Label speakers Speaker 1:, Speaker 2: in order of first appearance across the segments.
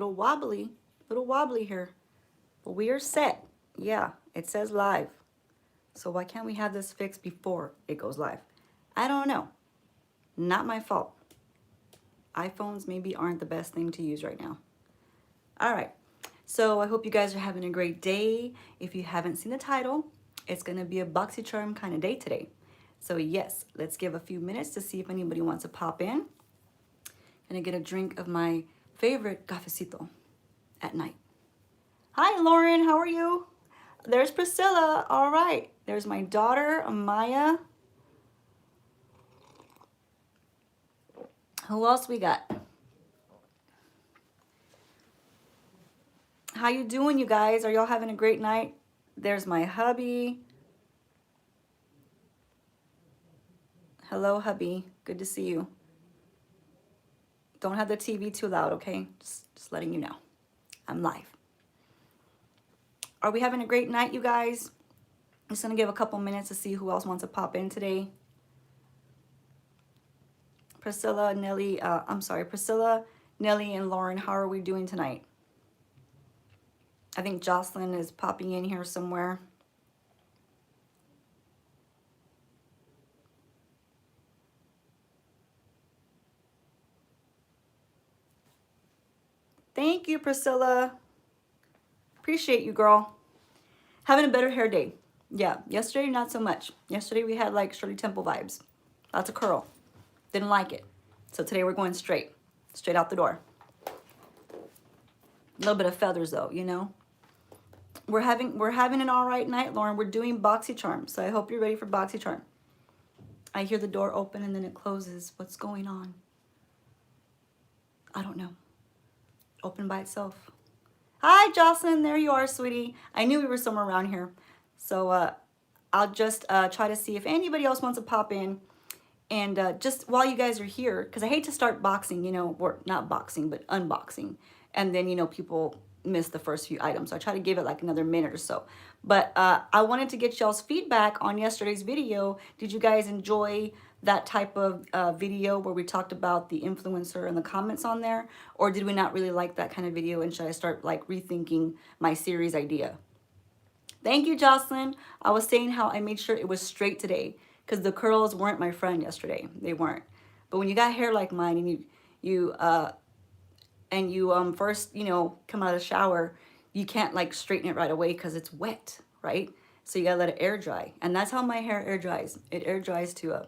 Speaker 1: little wobbly here. But we are set. Yeah, it says live. So why can't we have this fixed before it goes live? I don't know. Not my fault. iPhones maybe aren't the best thing to use right now. All right. So I hope you guys are having a great day. If you haven't seen the title, it's going to be a Boxy Charm kind of day today. So yes, let's give a few minutes to see if anybody wants to pop in. Gonna get a drink of my favorite cafecito at night. Hi, Lauren. How are you? There's Priscilla. All right. There's my daughter, Maya. Who else we got? How you doing, you guys? Are y'all having a great night? There's my hubby. Hello, hubby. Good to see you. Don't have the TV too loud, okay? Just letting you know. I'm live. Are we having a great night, you guys? I'm just going to give a couple minutes to see who else wants to pop in today. Priscilla, Nelly, Priscilla, Nelly, and Lauren, how are we doing tonight? I think Jocelyn is popping in here somewhere. Thank you, Priscilla. Appreciate you, girl. Having a better hair day. Yeah, yesterday, not so much. Yesterday, we had like Shirley Temple vibes. Lots of curl. Didn't like it. So today, we're going straight out the door. A little bit of feathers, though, you know. We're having an all right night, Lauren. We're doing Boxy Charm. So I hope you're ready for Boxy Charm. I hear the door open and then it closes. What's going on? I don't know. Open by itself. Hi, Jocelyn. There you are, sweetie. I knew we were somewhere around here. So I'll just try to see if anybody else wants to pop in. And just while you guys are here, because I hate to start boxing, you know, or not boxing, but unboxing. And then, you know, people miss the first few items. So I try to give it like another minute or so. But I wanted to get y'all's feedback on yesterday's video. Did you guys enjoy that type of video where we talked about the influencer and the comments on there? Or did we not really like that kind of video and should I start like rethinking my series idea? Thank you, Jocelyn. I was saying how I made sure it was straight today because the curls weren't my friend yesterday. They weren't. But when you got hair like mine and you first, you know, come out of the shower, you can't like straighten it right away because it's wet, right? So you gotta let it air dry. And that's how my hair air dries. It air dries to a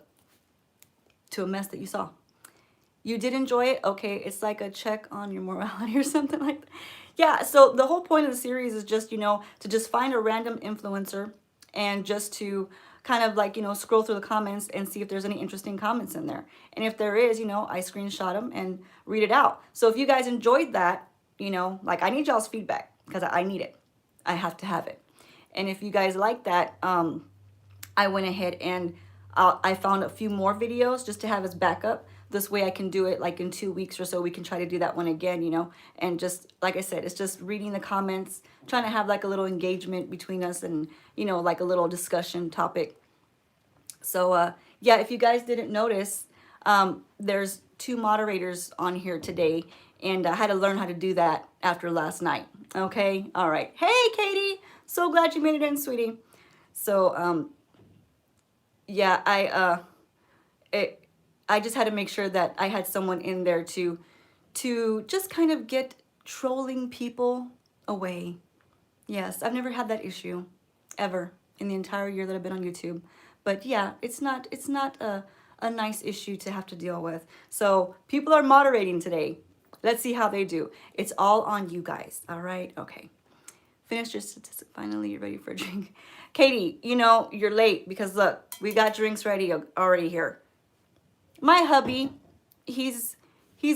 Speaker 1: mess that you saw. You did enjoy it? Okay, it's like a check on your morality or something like that. Yeah, so the whole point of the series is just, you know, to just find a random influencer and just to kind of like, you know, scroll through the comments and see if there's any interesting comments in there. And if there is, you know, I screenshot them and read it out. So if you guys enjoyed that, you know, like I need y'all's feedback because I need it. I have to have it. And if you guys like that, I went ahead and I found a few more videos just to have as backup. This way I can do it like in 2 weeks or so. We can try to do that one again, you know. And just, like I said, it's just reading the comments, trying to have like a little engagement between us and, you know, like a little discussion topic. So, yeah, if you guys didn't notice, there's 2 moderators on here today. And I had to learn how to do that after last night. Okay? All right. Hey, Katie. So glad you made it in, sweetie. So, yeah, I just had to make sure that I had someone in there to just kind of get trolling people away. Yes, I've never had that issue ever in the entire year that I've been on YouTube. But yeah, it's not a nice issue to have to deal with. So people are moderating today. Let's see how they do. It's all on you guys. All right? Okay. Finished your statistic. Finally, you're ready for a drink. Katie, you know, you're late because look, we got drinks ready already here. My hubby, he's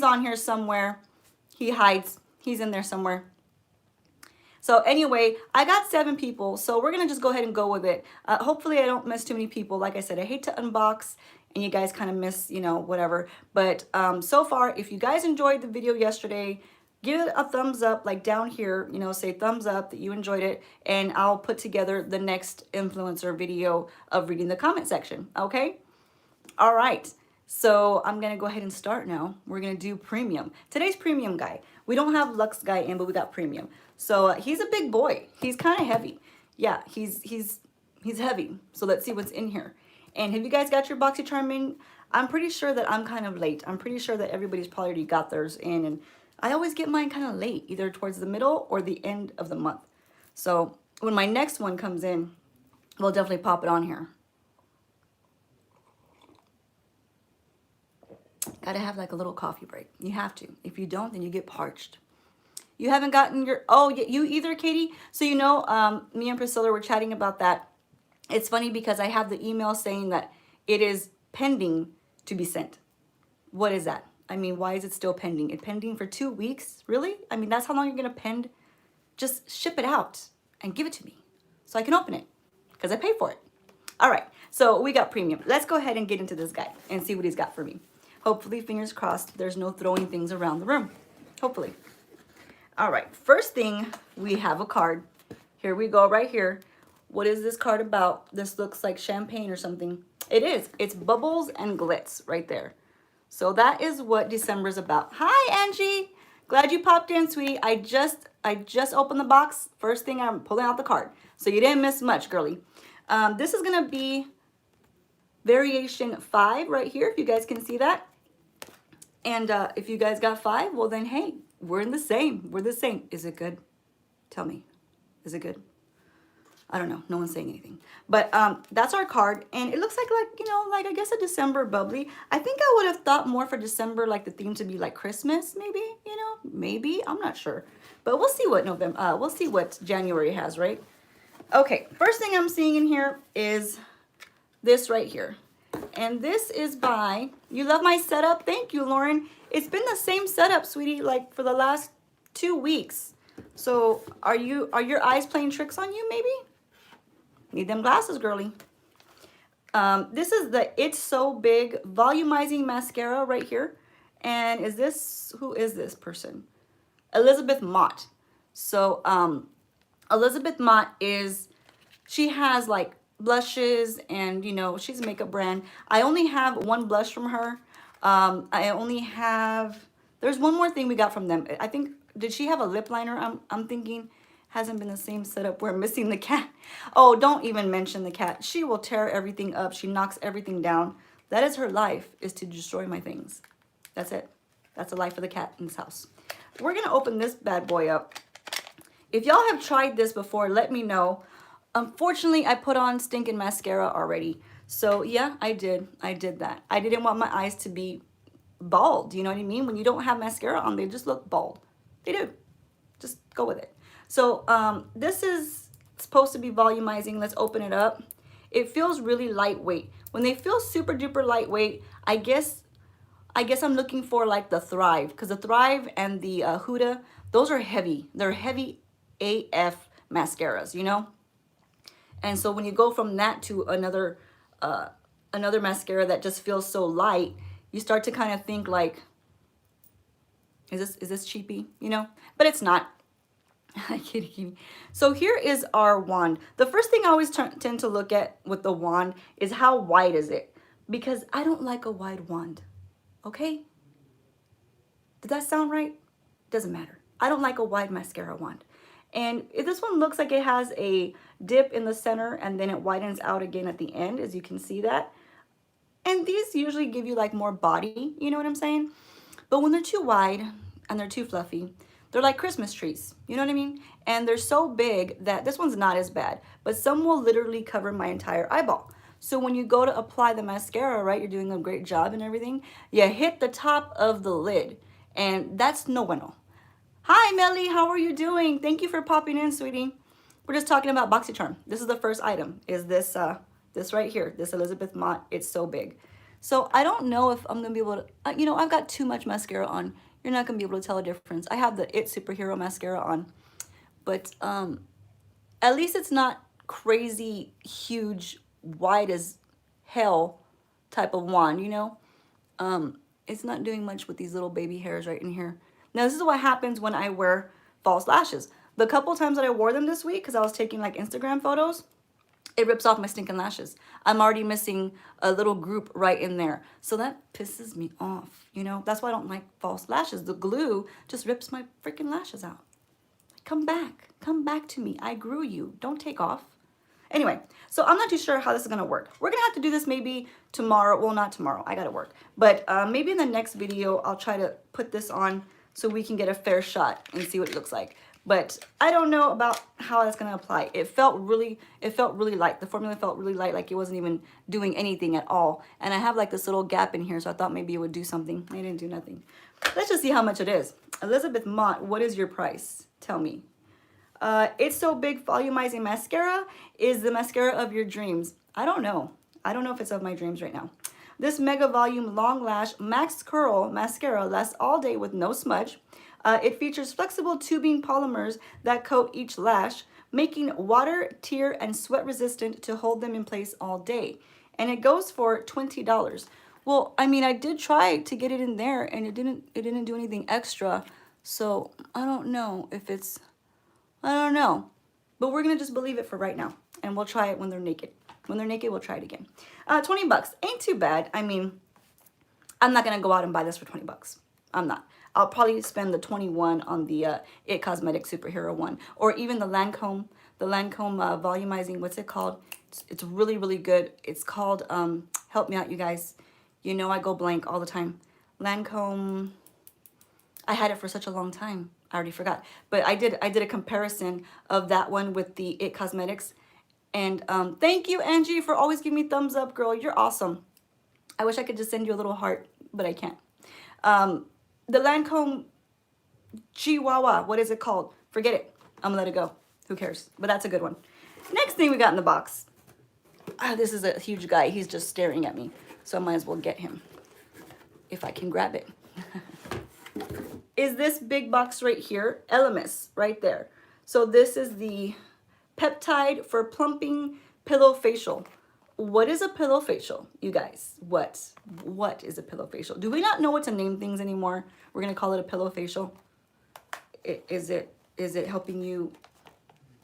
Speaker 1: on here somewhere. He hides. He's in there somewhere. So anyway, I got 7 people, so we're going to just go ahead and go with it. Hopefully I don't miss too many people. Like I said, I hate to unbox and you guys kind of miss, you know, whatever. But so far, if you guys enjoyed the video yesterday, give it a thumbs up, like down here, you know, say thumbs up that you enjoyed it, and I'll put together the next influencer video of reading the comment section, okay? All right. So I'm going to go ahead and start now. We're going to do premium. Today's premium guy. We don't have Luxe guy in, but we got Premium. So he's a big boy. He's kind of heavy. Yeah, he's heavy. So let's see what's in here. And have you guys got your Boxy Charm in? I'm pretty sure that I'm kind of late. I'm pretty sure that everybody's probably already got theirs in. And I always get mine kind of late, either towards the middle or the end of the month. So when my next one comes in, we'll definitely pop it on here. Gotta have like a little coffee break. You have to. If you don't, then you get parched. You haven't gotten your, oh, you either, Katie? So you know, me and Priscilla were chatting about that. It's funny because I have the email saying that it is pending to be sent. What is that? I mean, why is it still pending? It's pending for 2 weeks? Really? I mean, that's how long you're gonna pend? Just ship it out and give it to me so I can open it because I paid for it. All right, so we got Premium. Let's go ahead and get into this guy and see what he's got for me. Hopefully, fingers crossed, there's no throwing things around the room. Hopefully. All right, first thing, we have a card. Here we go, right here. What is this card about? This looks like champagne or something. It is. It's bubbles and glitz right there. So that is what December is about. Hi, Angie. Glad you popped in, sweetie. I just opened the box. First thing, I'm pulling out the card. So you didn't miss much, girly. This is going to be variation 5 right here, if you guys can see that. And if you guys got 5, well then, hey, we're in the same. We're the same. Is it good? Tell me. Is it good? I don't know. No one's saying anything. But that's our card. And it looks like, you know, like I guess a December bubbly. I think I would have thought more for December, like the theme to be like Christmas, maybe, you know, maybe. I'm not sure. But we'll see what we'll see what January has, right? Okay. First thing I'm seeing in here is this right here. And this is by, you love my setup? Thank you, Lauren. It's been the same setup, sweetie, like for the last 2 weeks. So are your eyes playing tricks on you, maybe? Need them glasses, girly. This is the It's So Big Volumizing Mascara right here. And who is this person? Elizabeth Mott. So Elizabeth Mott she has like blushes and, you know, she's a makeup brand. I only have one blush from her. There's one more thing we got from them. I think, did she have a lip liner? I'm thinking. Hasn't been the same setup. We're missing the cat. Oh, don't even mention the cat. She will tear everything up. She knocks everything down. That is her life, is to destroy my things. That's it. That's the life of the cat in this house. We're going to open this bad boy up. If y'all have tried this before, let me know. Unfortunately, I put on stinking mascara already. So, yeah, I did. I did that. I didn't want my eyes to be bald. You know what I mean? When you don't have mascara on, they just look bald. They do. Just go with it. So this is supposed to be volumizing. Let's open it up. It feels really lightweight. When they feel super duper lightweight, I guess I'm looking for like the Thrive, because the Thrive and the Huda, those are heavy. They're heavy AF mascaras, you know? And so when you go from that to another mascara that just feels so light, you start to kind of think like, is this cheapy, you know? But it's not. Kitty. So here is our wand. The first thing I always tend to look at with the wand is how wide is it? Because I don't like a wide wand. Okay? Did that sound right? Doesn't matter. I don't like a wide mascara wand. And if this one looks like it has a dip in the center and then it widens out again at the end, as you can see that. And these usually give you like more body, you know what I'm saying? But when they're too wide and they're too fluffy, they're like Christmas trees, you know what I mean? And they're so big that this one's not as bad, but some will literally cover my entire eyeball. So when you go to apply the mascara, right, you're doing a great job and everything, you hit the top of the lid, and that's no bueno. Hi, Melly, how are you doing? Thank you for popping in, sweetie. We're just talking about Boxy Charm. This is the first item, is this right here, this Elizabeth Mott. It's so big. So I don't know if I'm gonna be able to, you know, I've got too much mascara on. You're not going to be able to tell a difference. I have the It Superhero mascara on. But at least it's not crazy, huge, wide as hell type of wand, you know? It's not doing much with these little baby hairs right in here. Now, this is what happens when I wear false lashes. The couple times that I wore them this week, because I was taking like Instagram photos, it rips off my stinking lashes. I'm already missing a little group right in there. So that pisses me off, you know? That's why I don't like false lashes. The glue just rips my freaking lashes out. Come back. Come back to me. I grew you. Don't take off. Anyway, so I'm not too sure how this is going to work. We're going to have to do this maybe tomorrow. Well, not tomorrow. I got to work. But maybe in the next video, I'll try to put this on so we can get a fair shot and see what it looks like. But I don't know about how that's going to apply. It felt really light. The formula felt really light, like it wasn't even doing anything at all. And I have like this little gap in here, so I thought maybe it would do something. It didn't do nothing. Let's just see how much it is. Elizabeth Mott, what is your price? Tell me. It's So Big Volumizing Mascara is the mascara of your dreams. I don't know. I don't know if it's of my dreams right now. This Mega Volume Long Lash Max Curl Mascara lasts all day with no smudge. It features flexible tubing polymers that coat each lash, making water, tear, and sweat resistant to hold them in place all day. And it goes for $20. Well, I mean, I did try to get it in there and it didn't do anything extra. So I don't know if it's, I don't know. But we're going to just believe it for right now. And we'll try it when they're naked. When they're naked, we'll try it again. 20 bucks. Ain't too bad. I mean, I'm not going to go out and buy this for 20 bucks. I'm not. I'll probably spend the 21 on the It Cosmetics Superhero one. Or even the Lancome Volumizing, what's it called? It's really, really good. It's called, help me out, you guys. You know I go blank all the time. Lancome, I had it for such a long time. I already forgot. But I did a comparison of that one with the It Cosmetics. And thank you, Angie, for always giving me thumbs up, girl. You're awesome. I wish I could just send you a little heart, but I can't. The Lancome Chihuahua, what is it called? Forget it. I'm gonna let it go. Who cares? But that's a good one. Next thing we got in the box. This is a huge guy. He's just staring at me. So I might as well get him if I can grab it. Is this big box right here? Elemis, right there. So this is the Peptide for Plumping Pillow Facial. What is a pillow facial, you guys? What is a pillow facial? Do we not know what to name things anymore? We're gonna call it a pillow facial. Is it helping you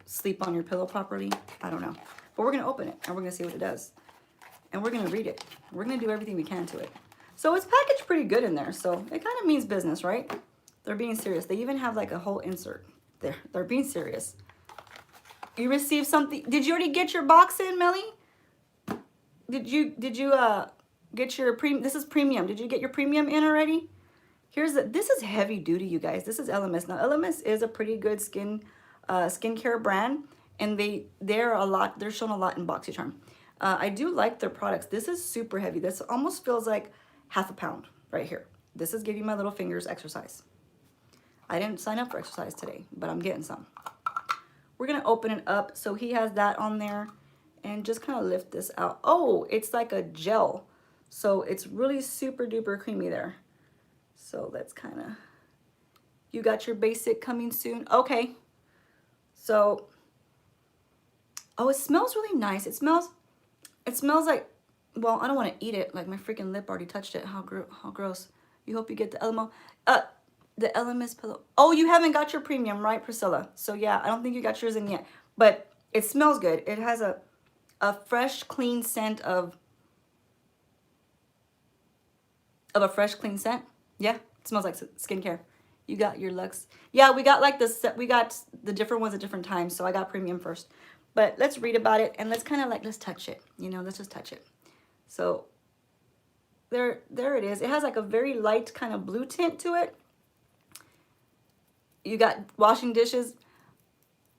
Speaker 1: sleep on your pillow properly? I don't know. But we're gonna open it and we're gonna see what it does. And we're gonna read it. We're gonna do everything we can to it. So it's packaged pretty good in there. So it kind of means business, right? They're being serious. They even have like a whole insert there. They're being serious. You received something. Did you already get your box in, Melly? Did you get your premium? This is premium. Did you get your premium in already? This is heavy duty, you guys. This is Elemis. Now, Elemis is a pretty good skincare brand, and they're shown a lot in Boxy Charm. I do like their products. This is super heavy. This almost feels like half a pound right here. This is giving my little fingers exercise. I didn't sign up for exercise today, but I'm getting some. We're gonna open it up. So he has that on there. And just kind of lift this out. Oh, it's like a gel. So it's really super duper creamy there. So let's kind of, you got your basic coming soon. Okay. So, oh, it smells really nice. It smells like, well, I don't want to eat it. Like my freaking lip already touched it. How gross. You hope you get the the Elemis pillow. Oh, you haven't got your premium, right, Priscilla? So yeah, I don't think you got yours in yet. But it smells good. It has a fresh, clean scent of a fresh, clean scent. Yeah, it smells like skincare. You got your Lux. Yeah, we got like we got the different ones at different times. So I got premium first. But let's read about it and let's kind of like, let's touch it. You know, let's just touch it. So there it is. It has like a very light kind of blue tint to it. You got washing dishes.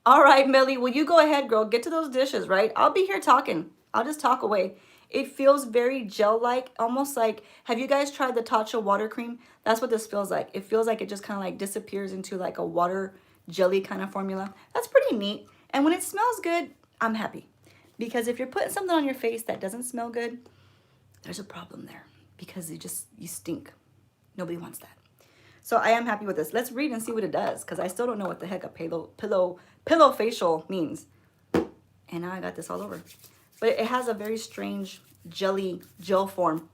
Speaker 1: All right, Millie, well, you go ahead, girl. Get to those dishes, right? I'll be here talking. I'll just talk away. It feels very gel-like, almost like, have you guys tried the Tatcha water cream? That's what this feels like. It feels like it just kind of like disappears into like a water jelly kind of formula. That's pretty neat. And when it smells good, I'm happy. Because if you're putting something on your face that doesn't smell good, there's a problem there. Because you stink. Nobody wants that. So I am happy with this. Let's read and see what it does. Because I still don't know what the heck a pillow facial means. And now I got this all over. But it has a very strange gel form.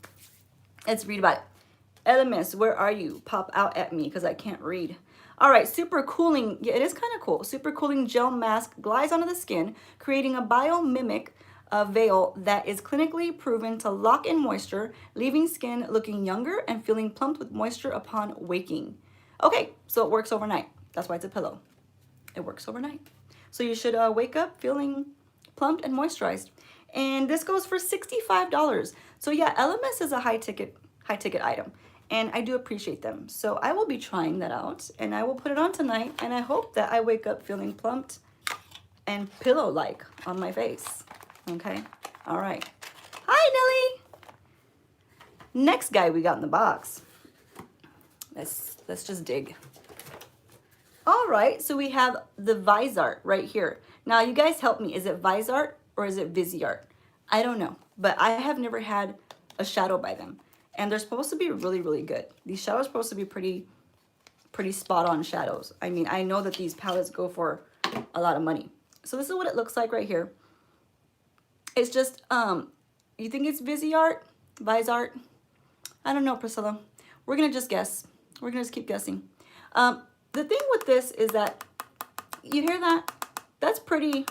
Speaker 1: Let's read about it. Elemis, where are you? Pop out at me because I can't read. All right, super cooling. Yeah, it is kind of cool. Super cooling gel mask glides onto the skin, creating a biomimic a veil that is clinically proven to lock in moisture, leaving skin looking younger and feeling plumped with moisture upon waking. Okay, so it works overnight. That's why it's a pillow. It works overnight. So you should wake up feeling plumped and moisturized. And this goes for $65. So yeah, LMS is a high ticket item, and I do appreciate them. So I will be trying that out, and I will put it on tonight, and I hope that I wake up feeling plumped and pillow-like on my face. Okay, all right. Hi, Nelly. Next guy we got in the box. Let's just dig. All right, so we have the Visart right here. Now, you guys help me. Is it Visart or is it Visiart? I don't know, but I have never had a shadow by them, and they're supposed to be really, really good. These shadows are supposed to be pretty spot-on shadows. I mean, I know that these palettes go for a lot of money. So this is what it looks like right here. It's just, you think it's Visart? I don't know, Priscilla. We're gonna just guess. We're gonna just keep guessing. The thing with this is that, you hear that? That's pretty,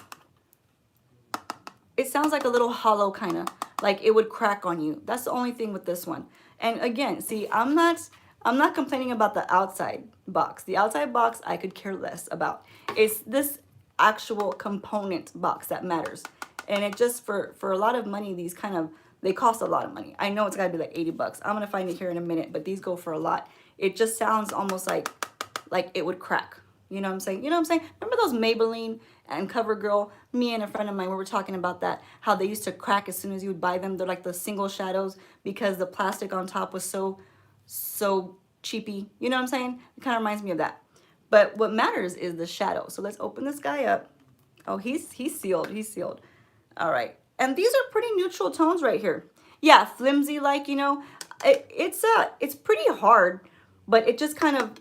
Speaker 1: it sounds like a little hollow kind of, like it would crack on you. That's the only thing with this one. And again, see, I'm not complaining about the outside box. The outside box I could care less about. It's this actual component box that matters. And it just, for a lot of money, these kind of, they cost a lot of money. I know it's gotta be like 80 bucks. I'm gonna find it here in a minute, but these go for a lot. It just sounds almost like it would crack. You know what I'm saying? You know what I'm saying? Remember those Maybelline and CoverGirl? Me and a friend of mine, we were talking about that, how they used to crack as soon as you would buy them. They're like the single shadows because the plastic on top was so cheapy. You know what I'm saying? It kind of reminds me of that. But what matters is the shadow. So let's open this guy up. Oh, he's sealed. He's sealed. All right. And these are pretty neutral tones right here. Yeah, flimsy, like, you know, it's pretty hard, but it just kind of,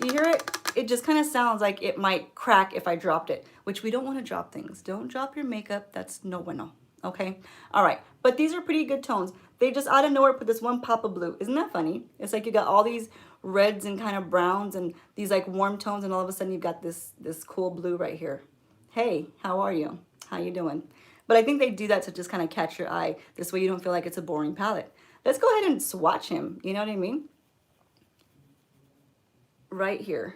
Speaker 1: you hear it? It just kind of sounds like it might crack if I dropped it, which we don't want to drop things. Don't drop your makeup. That's no bueno. Okay? All right. But these are pretty good tones. They just out of nowhere put this one pop of blue. Isn't that funny? It's like you got all these reds and kind of browns and these like warm tones, and all of a sudden you've got this cool blue right here. Hey, how are you? How you doing? But I think they do that to just kind of catch your eye. This way you don't feel like it's a boring palette. Let's go ahead and swatch him. You know what I mean? Right here.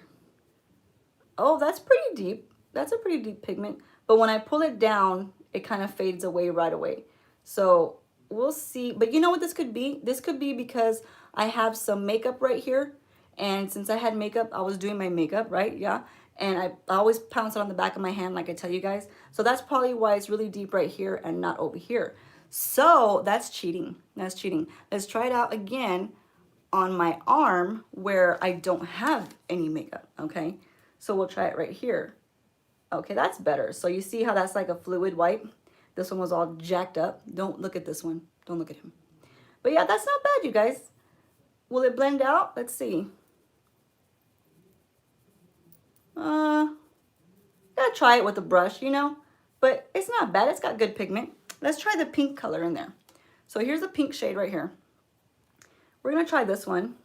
Speaker 1: Oh, that's pretty deep. That's a pretty deep pigment. But when I pull it down, it kind of fades away right away. So we'll see. But you know what this could be? This could be because I have some makeup right here. And since I had makeup, I was doing my makeup, right? Yeah. And I always pounce it on the back of my hand like I tell you guys. So that's probably why it's really deep right here and not over here. So that's cheating. That's cheating. Let's try it out again on my arm where I don't have any makeup, okay? So we'll try it right here. Okay, that's better. So you see how that's like a fluid white? This one was all jacked up. Don't look at this one. Don't look at him. But yeah, that's not bad, you guys. Will it blend out? Let's see. Gotta try it with a brush, you know? But it's not bad. It's got good pigment. Let's try the pink color in there. So here's the pink shade right here. We're gonna try this one.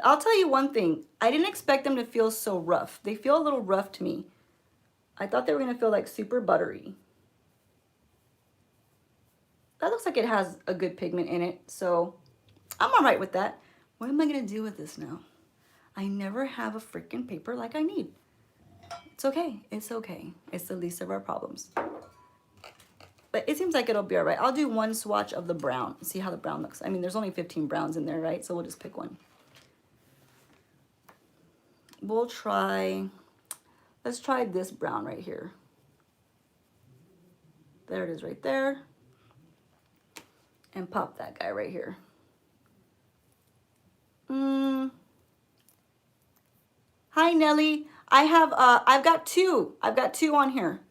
Speaker 1: I'll tell you one thing. I didn't expect them to feel so rough. They feel a little rough to me. I thought they were gonna feel like super buttery. That looks like it has a good pigment in it, so I'm all right with that. What am I gonna do with this now? I never have a freaking paper like I need. It's okay. It's okay. It's the least of our problems. But it seems like it'll be all right. I'll do one swatch of the brown. See how the brown looks. I mean, there's only 15 browns in there, right? So we'll just pick one. We'll try, let's try this brown right here. There it is right there. And pop that guy right here. Hi, Nelly. I've got two. I've got two on here.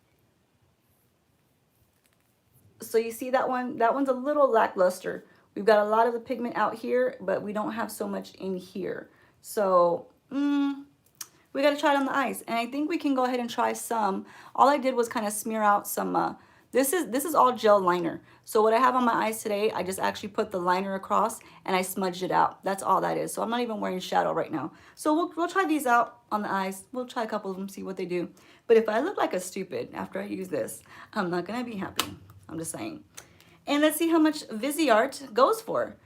Speaker 1: So you see that one? That one's a little lackluster. We've got a lot of the pigment out here, but we don't have so much in here. So, we got to try it on the ice. And I think we can go ahead and try some. All I did was kind of smear out some This is all gel liner. So what I have on my eyes today, I just actually put the liner across and I smudged it out. That's all that is. So I'm not even wearing shadow right now. So we'll try these out on the eyes. We'll try a couple of them, see what they do. But if I look like a stupid after I use this, I'm not gonna be happy. I'm just saying. And let's see how much Viseart goes for.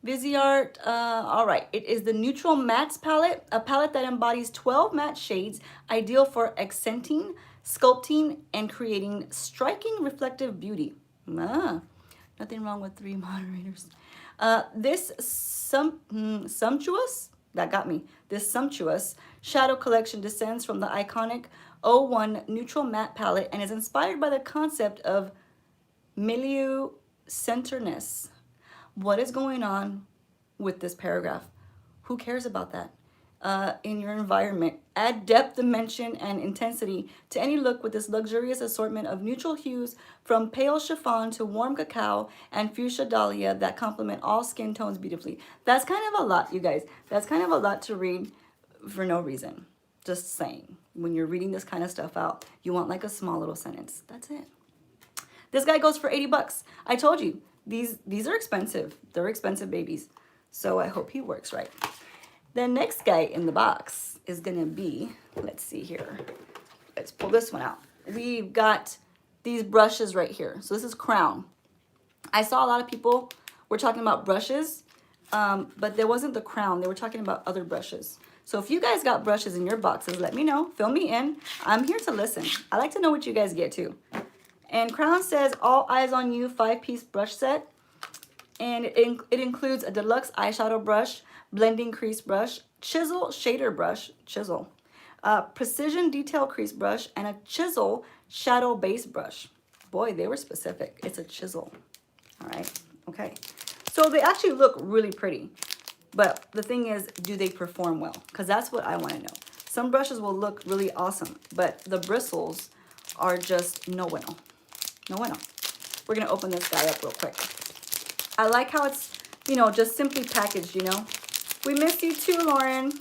Speaker 1: Viseart, all right, it is the Neutral Mattes palette, a palette that embodies 12 matte shades, ideal for accenting, sculpting, and creating striking reflective beauty. Nothing wrong with 3 moderators. This sumptuous, that got me, this sumptuous shadow collection descends from the iconic 01 Neutral Matte palette and is inspired by the concept of milieu centeredness. What is going on with this paragraph? Who cares about that? In your environment, add depth, dimension, and intensity to any look with this luxurious assortment of neutral hues from pale chiffon to warm cacao and fuchsia dahlia that complement all skin tones beautifully. That's kind of a lot, you guys. That's kind of a lot to read for no reason. Just saying. When you're reading this kind of stuff out, you want like a small little sentence. That's it. This guy goes for 80 bucks. I told you. These are expensive. They're expensive babies. So I hope he works right. The next guy in the box is going to be, let's see here. Let's pull this one out. We've got these brushes right here. So this is Crown. I saw a lot of people were talking about brushes, but there wasn't the Crown. They were talking about other brushes. So if you guys got brushes in your boxes, let me know. Fill me in. I'm here to listen. I like to know what you guys get too. And Crown says, all eyes on you 5-piece brush set. And it includes a deluxe eyeshadow brush, blending crease brush, chisel shader brush, precision detail crease brush, and a chisel shadow base brush. Boy, they were specific. It's a chisel. All right. Okay. So they actually look really pretty. But the thing is, do they perform well? Because that's what I want to know. Some brushes will look really awesome, but the bristles are just no bueno. No bueno. We're going to open this guy up real quick. I like how it's, you know, just simply packaged, you know. We miss you too, Lauren.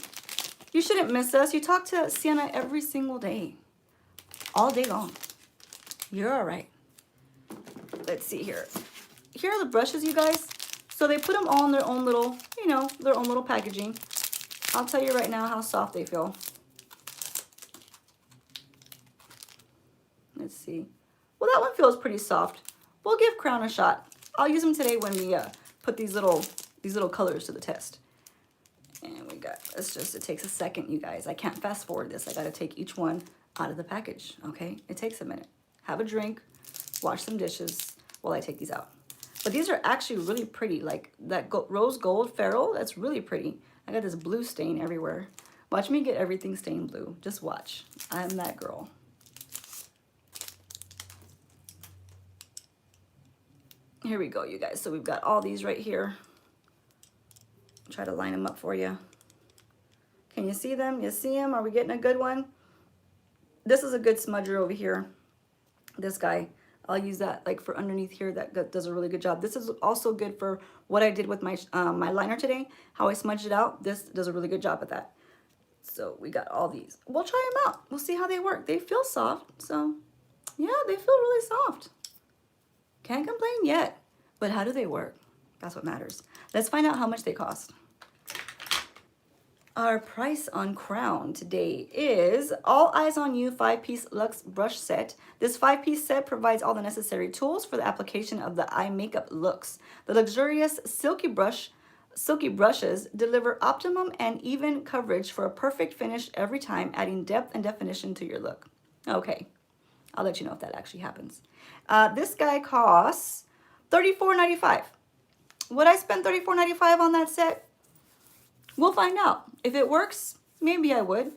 Speaker 1: You shouldn't miss us. You talk to Sienna every single day. All day long. You're all right. Let's see here. Here are the brushes, you guys. So they put them all in their own little, you know, their own little packaging. I'll tell you right now how soft they feel. Let's see. Well, that one feels pretty soft. We'll give Crown a shot. I'll use them today when we put these little colors to the test. And we got, it takes a second, you guys. I can't fast forward this. I got to take each one out of the package, okay? It takes a minute. Have a drink, wash some dishes while I take these out. But these are actually really pretty. Like that rose gold ferrule, that's really pretty. I got this blue stain everywhere. Watch me get everything stained blue. Just watch. I'm that girl. Here we go, you guys. So we've got all these right here. Try to line them up for you. Can you see them? You see them? Are we getting a good one? This is a good smudger over here. This guy, I'll use that like for underneath here. That does a really good job. This is also good for what I did with my my liner today. How I smudged it out. This does a really good job at that. So we got all these. We'll try them out. We'll see how they work. They feel soft. So yeah, they feel really soft. Can't complain yet. But how do they work? That's what matters. Let's find out how much they cost. Our price on Crown today is All Eyes on You 5-piece Luxe Brush Set. This 5-piece set provides all the necessary tools for the application of the eye makeup looks. The luxurious silky brushes deliver optimum and even coverage for a perfect finish every time, adding depth and definition to your look. Okay, I'll let you know if that actually happens. This guy costs $34.95. Would I spend $34.95 on that set? We'll find out. If it works, maybe I would.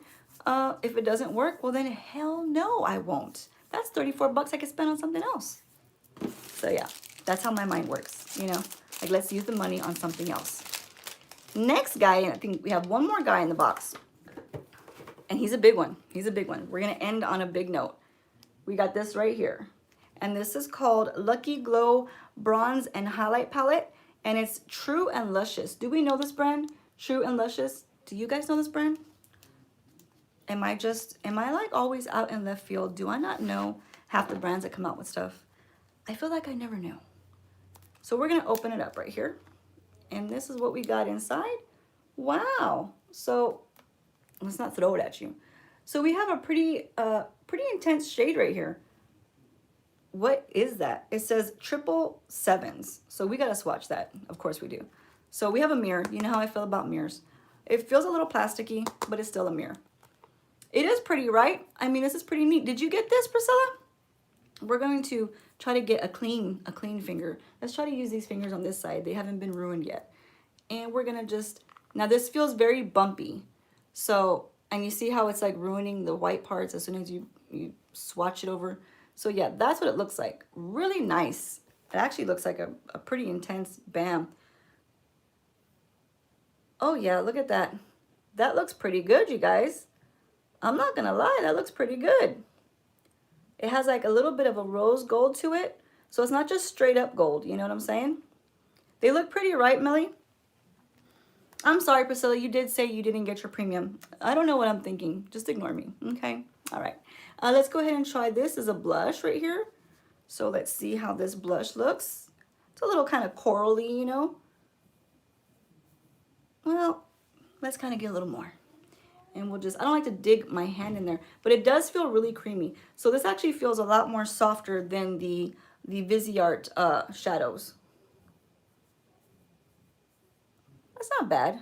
Speaker 1: If it doesn't work, well then hell no, I won't. That's 34 bucks I could spend on something else. So yeah, that's how my mind works, you know? Like, let's use the money on something else. Next guy, and I think we have one more guy in the box. And he's a big one. He's a big one. We're gonna end on a big note. We got this right here. And this is called Lucky Glow Bronze and Highlight Palette. And it's True and Luscious. Do we know this brand? True and Luscious. Do you guys know this brand? Am I like always out in left field? Do I not know half the brands that come out with stuff? I feel like I never knew. So we're gonna open it up right here. And this is what we got inside. Wow. So let's not throw it at you. So we have a pretty intense shade right here. What is that? It says 777s. So we gotta swatch that. Of course we do. So we have a mirror. You know how I feel about mirrors. It feels a little plasticky, but it's still a mirror. It is pretty, right? I mean, this is pretty neat. Did you get this, Priscilla? We're going to try to get a clean finger. Let's try to use these fingers on this side. They haven't been ruined yet. And we're gonna just, now this feels very bumpy. So, and you see how it's like ruining the white parts as soon as you swatch it over. So yeah, that's what it looks like. Really nice. It actually looks like a pretty intense bam. Oh yeah, look at that. That looks pretty good, you guys. I'm not gonna lie, that looks pretty good. It has like a little bit of a rose gold to it. So it's not just straight up gold, you know what I'm saying? They look pretty, right, Millie? I'm sorry, Priscilla, you did say you didn't get your premium. I don't know what I'm thinking. Just ignore me, okay? All right, let's go ahead and try this as a blush right here. So let's see how this blush looks. It's a little kind of corally, you know? Well, let's kind of get a little more. And we'll just, I don't like to dig my hand in there, but it does feel really creamy. So this actually feels a lot more softer than the Viseart shadows. That's not bad.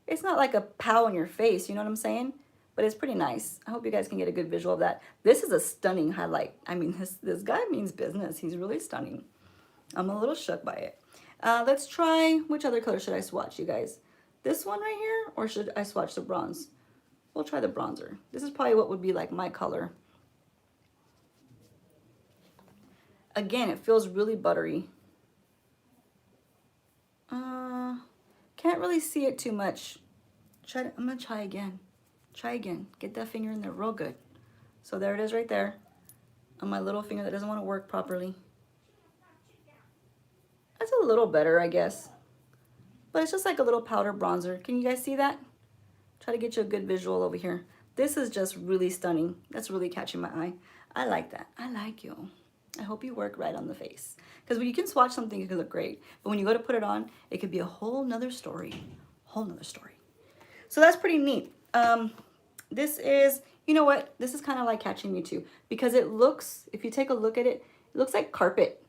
Speaker 1: It's not like a pow in your face, you know what I'm saying? But it's pretty nice. I hope you guys can get a good visual of that. This is a stunning highlight. I mean, this guy means business. He's really stunning. I'm a little shook by it. Let's try, which other color should I swatch, you guys? This one right here, or should I swatch the bronze? We'll try the bronzer. This is probably what would be like my color. Again, it feels really buttery. Can't really see it too much. I'm gonna try again. Try again. Get that finger in there real good. So there it is right there. On my little finger that doesn't want to work properly. That's a little better, I guess. But it's just like a little powder bronzer. Can you guys see that? Try to get you a good visual over here. This is just really stunning. That's really catching my eye. I like that. I like you. I hope you work right on the face. Because when you can swatch something, it can look great. But when you go to put it on, it could be a whole nother story. Whole nother story. So that's pretty neat. This is, you know what? This is kind of like catching me too. Because it looks, if you take a look at it, it looks like carpet.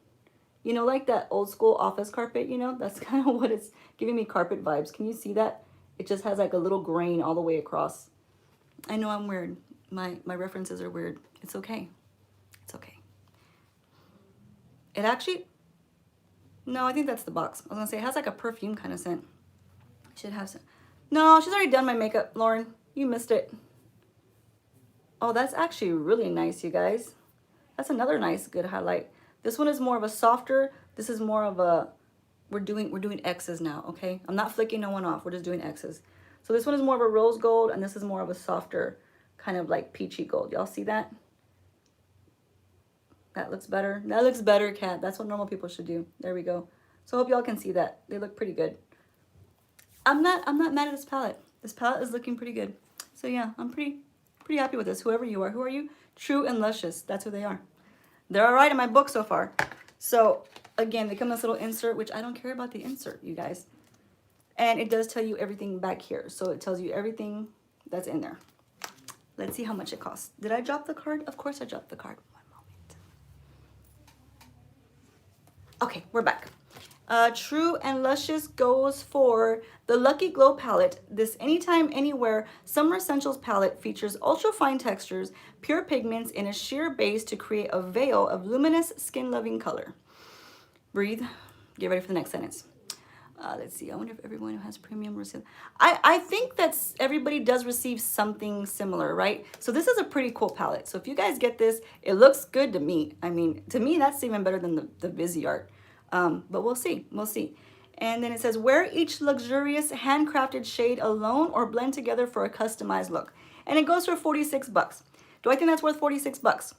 Speaker 1: You know, like that old school office carpet, you know? That's kind of what it's giving me, carpet vibes. Can you see that? It just has like a little grain all the way across. I know I'm weird. My references are weird. It's okay. It's okay. It actually, no, I think that's the box. I was gonna say it has like a perfume kind of scent. It should have some. No, she's already done my makeup, Lauren. You missed it. Oh, that's actually really nice, you guys. That's another nice, good highlight. This one is more of a softer. This is more of a, we're doing X's now, okay? I'm not flicking no one off. We're just doing X's. So this one is more of a rose gold, and this is more of a softer, kind of like peachy gold. Y'all see that? That looks better. That looks better, Kat. That's what normal people should do. There we go. So I hope y'all can see that. They look pretty good. I'm not mad at this palette. This palette is looking pretty good. So yeah, I'm pretty happy with this. Whoever you are. Who are you? True and Luscious. That's who they are. They're all right in my book so far. So again, they come in this little insert, which I don't care about the insert, you guys. And it does tell you everything back here. So it tells you everything that's in there. Let's see how much it costs. Did I drop the card? Of course I dropped the card. One moment. Okay, we're back. True and Luscious goes for the Lucky Glow palette. This Anytime, Anywhere Summer Essentials palette features ultra fine textures, pure pigments in a sheer base to create a veil of luminous, skin-loving color. Breathe. Get ready for the next sentence. Let's see. I wonder if everyone who has premium receives. I think that everybody does receive something similar, right? So this is a pretty cool palette. So if you guys get this, it looks good to me. I mean, to me, that's even better than the Viseart. But we'll see. We'll see. And then it says, wear each luxurious handcrafted shade alone or blend together for a customized look. And it goes for 46 bucks. Do I think that's worth 46 bucks?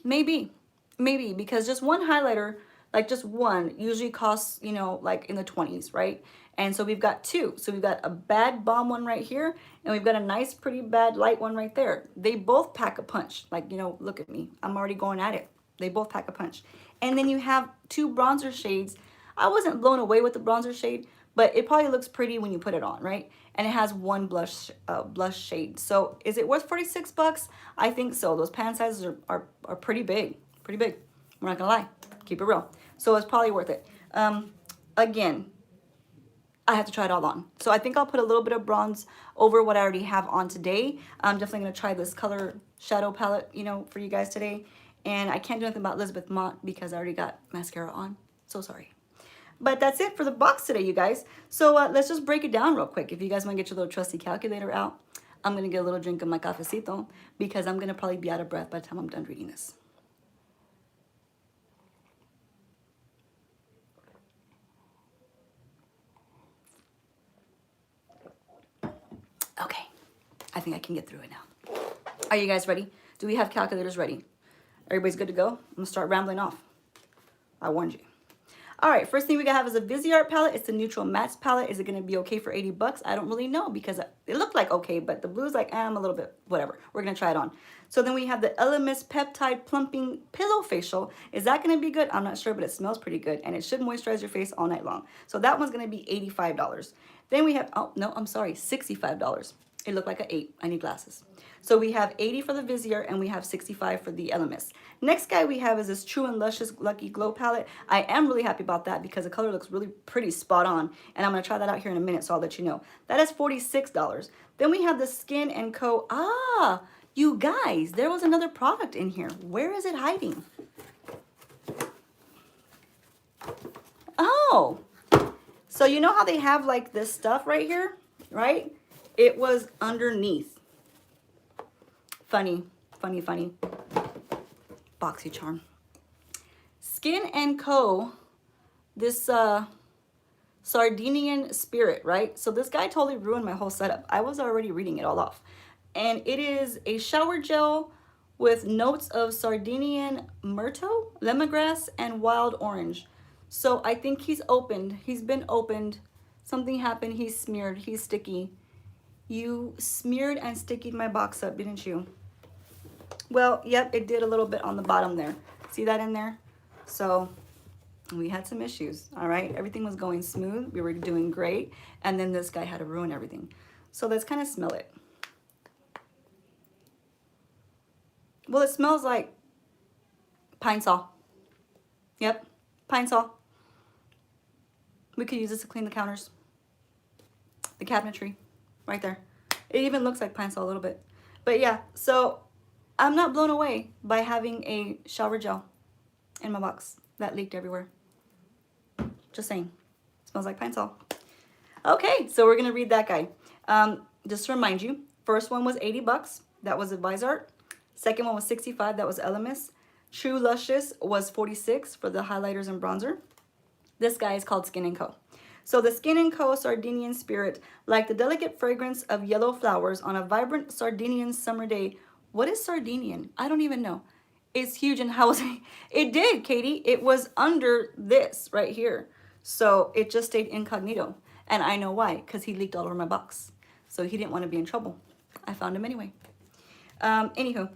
Speaker 1: Maybe. Maybe, because just one highlighter, like just one, usually costs, you know, like in the 20s, right? And so we've got two. So we've got a bad bomb one right here, and we've got a nice, pretty bad light one right there. They both pack a punch. Like, you know, look at me. I'm already going at it. They both pack a punch. And then you have 2 bronzer shades. I wasn't blown away with the bronzer shade, but it probably looks pretty when you put it on, right? And it has 1 blush shade. So is it worth 46 bucks? I think so. Those pan sizes are pretty big. Pretty big. We're not gonna lie. Keep it real. So it's probably worth it. Again, I have to try it all on. So I think I'll put a little bit of bronze over what I already have on today. I'm definitely going to try this color shadow palette, you know, for you guys today. And I can't do anything about Elizabeth Mott because I already got mascara on. So sorry. But that's it for the box today, you guys. So let's just break it down real quick. If you guys want to get your little trusty calculator out, I'm going to get a little drink of my cafecito because I'm going to probably be out of breath by the time I'm done reading this. Okay, I think I can get through it now. Are you guys ready? Do we have calculators ready? Everybody's good to go? I'm gonna start rambling off. I warned you. All right, first thing we gotta have is a Viseart palette. It's the Neutral Mattes palette. Is it gonna be okay for 80 bucks? I don't really know because it looked like okay, but the blue's like, I'm a little bit, whatever. We're gonna try it on. So then we have the LMS Peptide Plumping Pillow Facial. Is that gonna be good? I'm not sure, but it smells pretty good and it should moisturize your face all night long. So that one's gonna be $85. Then we have, oh no, I'm sorry, $65. It looked like an 8. I need glasses. So we have 80 for the Viseart and we have 65 for the LMS. Next guy we have is this True and Luscious Lucky Glow palette. I am really happy about that because the color looks really pretty spot on. And I'm going to try that out here in a minute, so I'll let you know. That is $46. Then we have the Skin & Co. Ah, you guys, there was another product in here. Where is it hiding? Oh, so you know how they have like this stuff right here, right? It was underneath. Funny, funny, funny. Boxy Charm. Skin & Co. This Sardinian Spirit, right? So this guy totally ruined my whole setup. I was already reading it all off. And it is a shower gel with notes of Sardinian myrtle, lemongrass, and wild orange. So I think he's opened. He's been opened. Something happened. He's smeared. He's sticky. You smeared and stickied my box up, didn't you? Well, yep, it did a little bit on the bottom there. See that in there? So we had some issues, all right? Everything was going smooth. We were doing great. And then this guy had to ruin everything. So let's kind of smell it. Well, it smells like pine sol. Yep, pine sol. We could use this to clean the counters. The cabinetry, right there. It even looks like pine sol a little bit. But yeah, so I'm not blown away by having a shower gel in my box that leaked everywhere. Just saying. Smells like pine sol. Okay, so we're gonna read that guy. Just to remind you, first one was 80 bucks. That was a Viseart. Second one was 65. That was LMS. True Luscious was 46 for the highlighters and bronzer. This guy is called Skin & Co. So the Skin & Co. Sardinian Spirit, like the delicate fragrance of yellow flowers on a vibrant Sardinian summer day. What is Sardinian? I don't even know. It's huge in housing. It did, Katie. It was under this right here. So it just stayed incognito. And I know why, because he leaked all over my box. So he didn't want to be in trouble. I found him anyway. Anywho.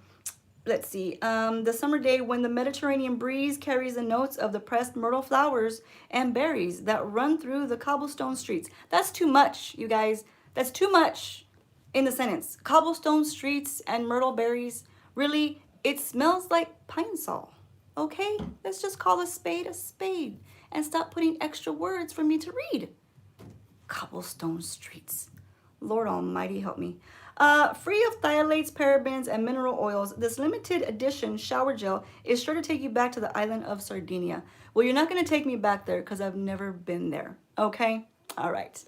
Speaker 1: Let's see, the summer day when the Mediterranean breeze carries the notes of the pressed myrtle flowers and berries that run through the cobblestone streets. That's too much, you guys. That's too much in the sentence. Cobblestone streets and myrtle berries. Really, it smells like pine sol. Okay, let's just call a spade and stop putting extra words for me to read. Cobblestone streets. Lord Almighty, help me. Free of phthalates, parabens, and mineral oils, this limited edition shower gel is sure to take you back to the island of Sardinia. Well, you're not going to take me back there because I've never been there. Okay? All right.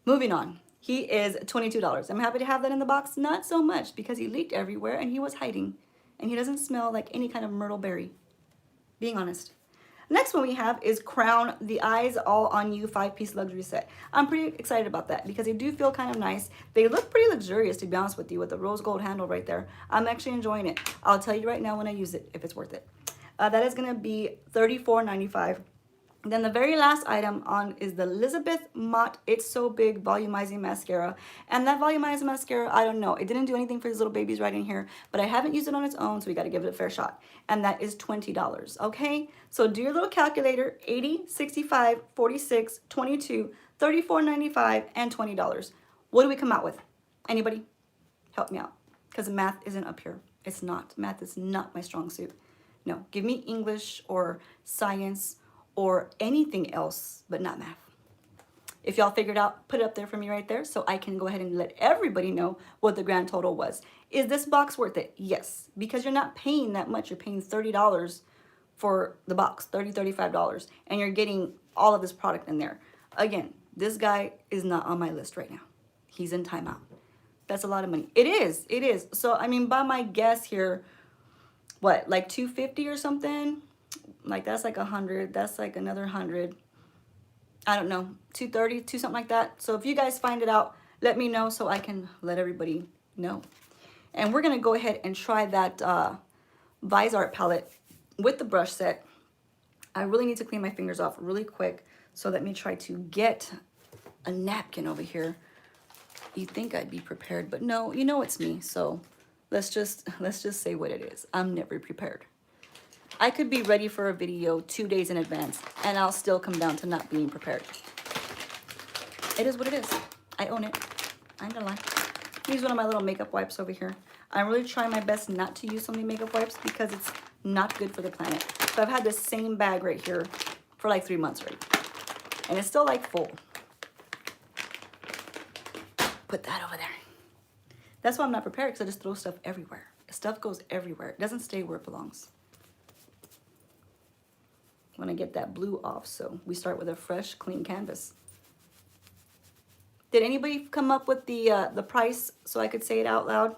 Speaker 1: Moving on. He is $22. I'm happy to have that in the box. Not so much because he leaked everywhere and he was hiding. And he doesn't smell like any kind of myrtle berry. Being honest. Next one we have is Crown the Eyes All On You 5-piece luxury set. I'm pretty excited about that because they do feel kind of nice. They look pretty luxurious, to be honest with you, with the rose gold handle right there. I'm actually enjoying it. I'll tell you right now when I use it if it's worth it. That is going to be $34.95. Then the very last item on is the Elizabeth Mott It's So Big Volumizing Mascara. And that volumizing mascara, I don't know. It didn't do anything for these little babies right in here, but I haven't used it on its own, so we got to give it a fair shot. And that is $20, okay? So do your little calculator, 80, 65, 46, 22, 34.95, and $20. What do we come out with? Anybody? Help me out, because math isn't up here. It's not. Math is not my strong suit. No, give me English or science or anything else, but not math. If y'all figured out, put it up there for me right there so I can go ahead and let everybody know what the grand total was. Is this box worth it? Yes, because you're not paying that much. You're paying $30 for the box, $30, $35, and you're getting all of this product in there. Again, this guy is not on my list right now. He's in timeout. That's a lot of money. It is, it is. So, I mean, by my guess here, what, like $250 or something? Like that's like 100, that's like another 100. I don't know, 230, something like that. So if you guys find it out, let me know so I can let everybody know. And we're gonna go ahead and try that Visart palette with the brush set. I really need to clean my fingers off really quick. So let me try to get a napkin over here. You'd think I'd be prepared, but no, you know it's me. So let's just say what it is. I'm never prepared. I could be ready for a video 2 days in advance and I'll still come down to not being prepared. It is what it is. I own it. I ain't gonna lie. Use one of my little makeup wipes over here. I'm really trying my best not to use so many makeup wipes because it's not good for the planet. So I've had this same bag right here for like 3 months already. And it's still like full. Put that over there. That's why I'm not prepared, because I just throw stuff everywhere. Stuff goes everywhere. It doesn't stay where it belongs. I want to get that blue off, so we start with a fresh, clean canvas. Did anybody come up with the price so I could say it out loud?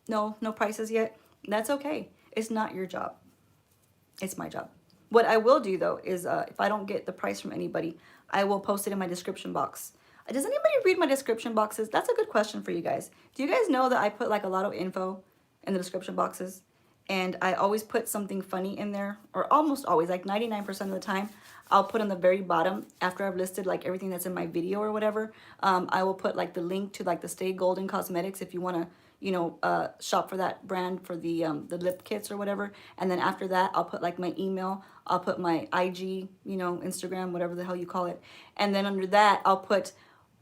Speaker 1: No prices yet? That's okay. It's not your job. It's my job. What I will do, though, is if I don't get the price from anybody, I will post it in my description box. Does anybody read my description boxes? That's a good question for you guys. Do you guys know that I put like a lot of info in the description boxes? And I always put something funny in there, or almost always, like 99% of the time, I'll put on the very bottom, after I've listed like everything that's in my video or whatever, I will put like the link to like the Stay Golden Cosmetics if you want to, you know, shop for that brand for the lip kits or whatever. And then after that, I'll put like my email, I'll put my IG, you know, Instagram, whatever the hell you call it. And then under that, I'll put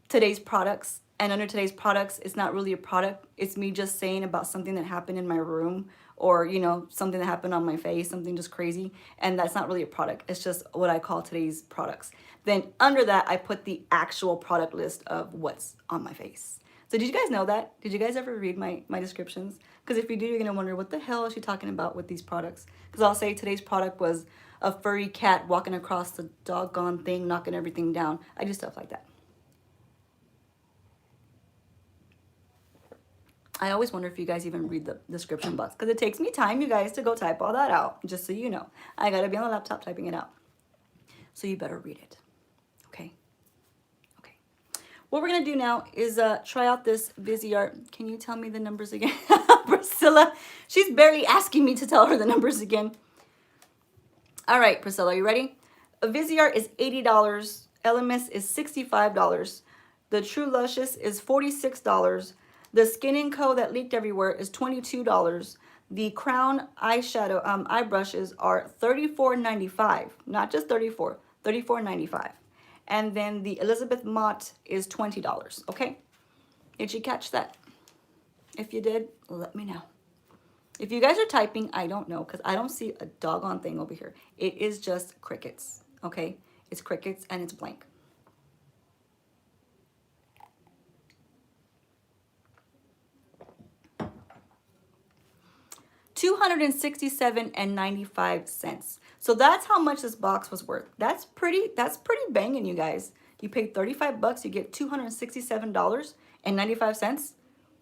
Speaker 1: today's products. And under today's products, it's not really a product. It's me just saying about something that happened in my room, or, you know, something that happened on my face, something just crazy. And that's not really a product. It's just what I call today's products. Then under that, I put the actual product list of what's on my face. So did you guys know that? Did you guys ever read my descriptions? Because if you do, you're going to wonder, what the hell is she talking about with these products? Because I'll say today's product was a furry cat walking across the doggone thing, knocking everything down. I do stuff like that. I always wonder if you guys even read the description box, because it takes me time, you guys, to go type all that out. Just so you know, I got to be on the laptop typing it out. So you better read it. Okay. Okay. What we're going to do now is try out this Viseart. Can you tell me the numbers again? Priscilla, she's barely asking me to tell her the numbers again. All right, Priscilla, are you ready? A Viseart is $80. Elemis is $65. The True Luscious is $46. The Skin & Co. that leaked everywhere is $22. The Crown eyeshadow eye brushes are $34.95. Not just $34, $34.95. And then the Elizabeth Mott is $20. Okay? Did you catch that? If you did, let me know. If you guys are typing, I don't know, because I don't see a doggone thing over here. It is just crickets. Okay? It's crickets and it's blank. $267.95. So that's how much this box was worth. That's pretty banging, you guys. You paid 35 bucks, you get $267.95.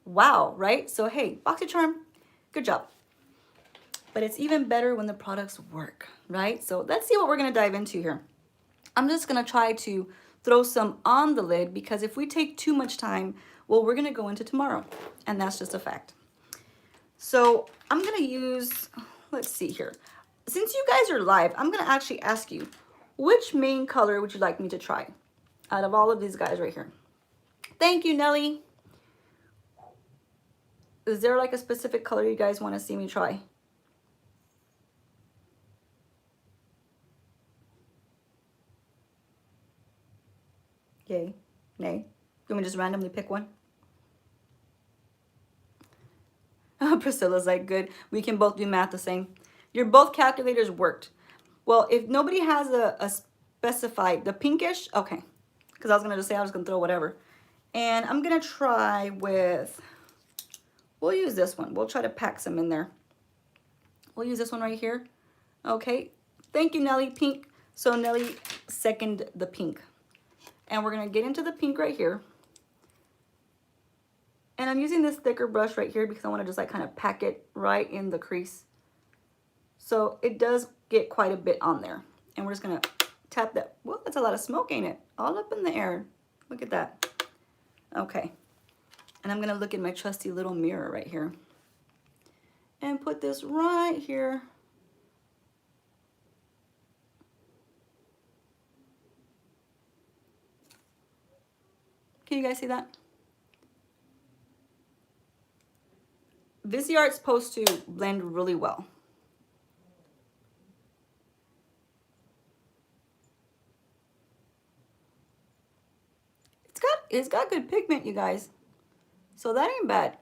Speaker 1: Wow, right? So hey, Boxy Charm, good job. But it's even better when the products work, right? So let's see what we're gonna dive into here. I'm just gonna try to throw some on the lid, because if we take too much time, well, we're gonna go into tomorrow, and that's just a fact. So I'm gonna use, let's see here. Since you guys are live, I'm gonna actually ask you, which main color would you like me to try out of all of these guys right here? Thank you, Nelly. Is there like a specific color you guys want to see me try? Yay, nay. You want me to just randomly pick one? Priscilla's like, good. We can both do math the same. Your both calculators worked. Well, if nobody has a specified, the pinkish, okay. Because I was going to just say I was going to throw whatever. And I'm going to try with, we'll use this one. We'll try to pack some in there. We'll use this one right here. Okay. Thank you, Nelly. Pink. So Nelly second the pink. And we're going to get into the pink right here. And I'm using this thicker brush right here because I want to just like kind of pack it right in the crease. So it does get quite a bit on there. And we're just going to tap that. Well, that's a lot of smoke, ain't it? All up in the air. Look at that. Okay. And I'm going to look in my trusty little mirror right here. And put this right here. Can you guys see that? Viseart's supposed to blend really well. It's got good pigment, you guys. So that ain't bad.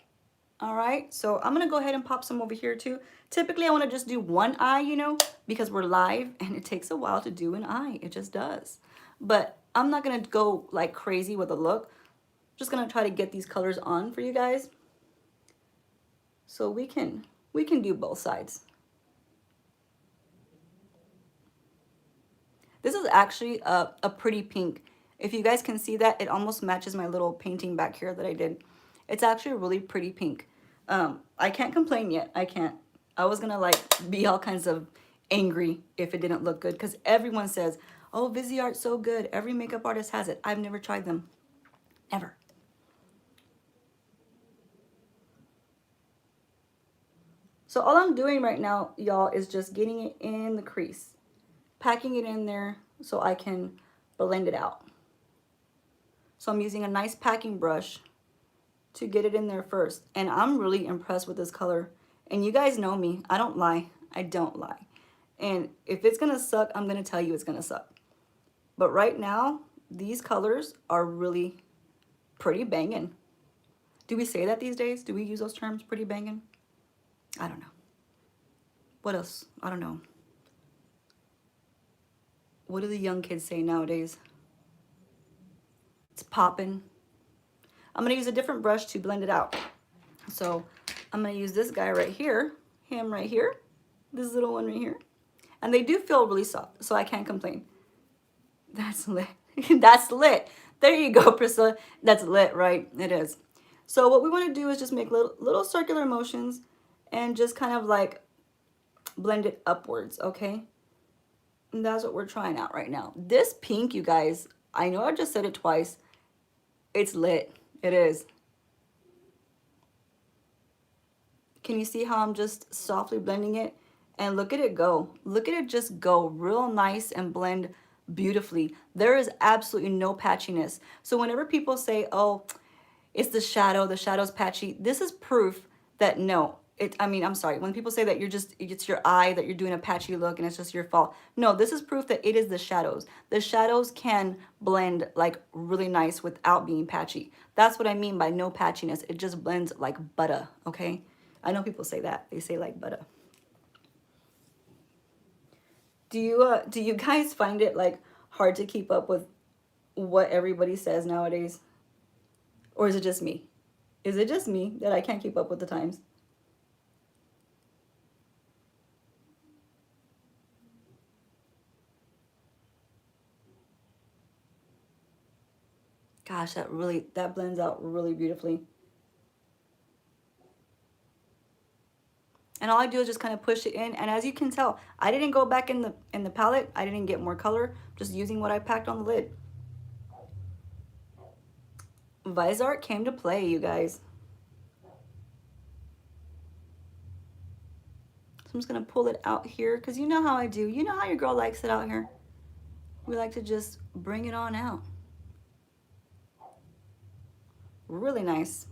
Speaker 1: All right, so I'm gonna go ahead and pop some over here too. Typically I wanna just do one eye, you know, because we're live and it takes a while to do an eye. It just does. But I'm not gonna go like crazy with a look. Just gonna try to get these colors on for you guys. So we can do both sides. This is actually a pretty pink. If you guys can see that, it almost matches my little painting back here that I did. It's actually a really pretty pink. I can't complain yet. I can't. I was gonna like be all kinds of angry if it didn't look good because everyone says, oh, Viseart's so good. Every makeup artist has it. I've never tried them. Ever. So all I'm doing right now, y'all, is just getting it in the crease. Packing it in there so I can blend it out. So I'm using a nice packing brush to get it in there first. And I'm really impressed with this color. And you guys know me. I don't lie. I don't lie. And if it's going to suck, I'm going to tell you it's going to suck. But right now, these colors are really pretty banging. Do we say that these days? Do we use those terms, pretty banging? I don't know. What else? I don't know. What do the young kids say nowadays? It's popping. I'm going to use a different brush to blend it out. So I'm going to use this guy right here, him right here, this little one right here. And they do feel really soft, so I can't complain. That's lit. That's lit. There you go, Priscilla. That's lit, right? It is. So what we want to do is just make little circular motions and just kind of like blend it upwards, okay? And that's what we're trying out right now. This pink, you guys, I know I just said it twice. It's lit. It is. Can you see how I'm just softly blending it? And look at it go. Look at it just go real nice and blend beautifully. There is absolutely no patchiness. So whenever people say, oh, it's the shadow's patchy, this is proof that no. I'm sorry, when people say that it's your eye, that you're doing a patchy look and it's just your fault. No, this is proof that it is the shadows. The shadows can blend like really nice without being patchy. That's what I mean by no patchiness. It just blends like butter, okay? I know people say that. They say like butter. Do you guys find it like hard to keep up with what everybody says nowadays? Or is it just me? Is it just me that I can't keep up with the times? Gosh, that blends out really beautifully. And all I do is just kind of push it in. And as you can tell, I didn't go back in the palette. I didn't get more color, just using what I packed on the lid. Viseart came to play, you guys. So I'm just gonna pull it out here because you know how I do. You know how your girl likes it out here. We like to just bring it on out. Really nice.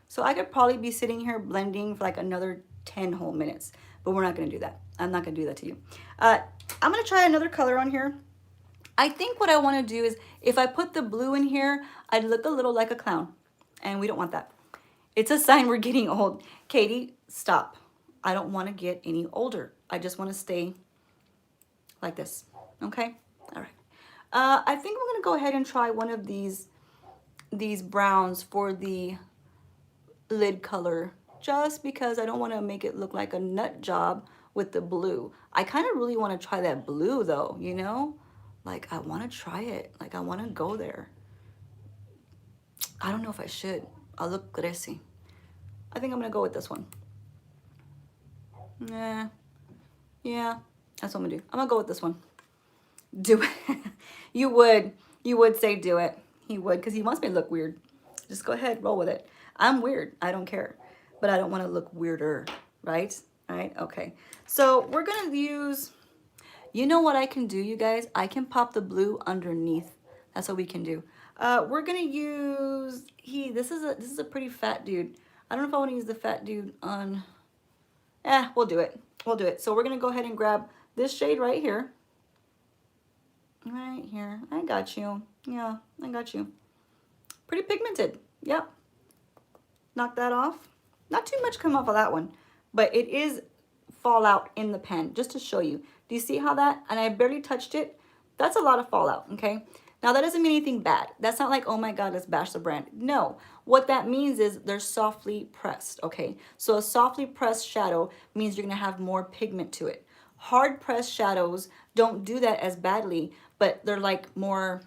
Speaker 1: So I could probably be sitting here blending for like another 10 whole minutes, but we're not gonna do that. I'm not gonna do that to you. I'm gonna try another color on here. I think what I wanna do is if I put the blue in here, I'd look a little like a clown, and we don't want that. It's a sign we're getting old. Katie, stop. I don't wanna get any older. I just wanna stay like this, okay? All right. I think we're gonna go ahead and try one of these browns for the lid color, just because I don't want to make it look like a nut job with the blue. I kind of really want to try that blue though, you know? Like I want to try it. Like I want to go there. I don't know if I should. I'll look greasy. I think I'm going to go with this one. Nah. Yeah, that's what I'm going to do. I'm going to go with this one. Do it. You would say do it. He would, because he wants me to look weird. Just go ahead, roll with it. I'm weird, I don't care, but I don't want to look weirder, right? Right, okay. So we're gonna use, you know what I can do, you guys? I can pop the blue underneath. That's what we can do. We're gonna use, this is a pretty fat dude. I don't know if I want to use the fat dude on, we'll do it. We'll do it. So we're gonna go ahead and grab this shade right here. Right here, I got you. Yeah, I got you. Pretty pigmented, yep. Knock that off. Not too much come off of that one, but it is fallout in the pen, just to show you. Do you see how that, and I barely touched it? That's a lot of fallout, okay? Now that doesn't mean anything bad. That's not like, oh my God, let's bash the brand. No, what that means is they're softly pressed, okay? So a softly pressed shadow means you're gonna have more pigment to it. Hard pressed shadows don't do that as badly, but they're like more,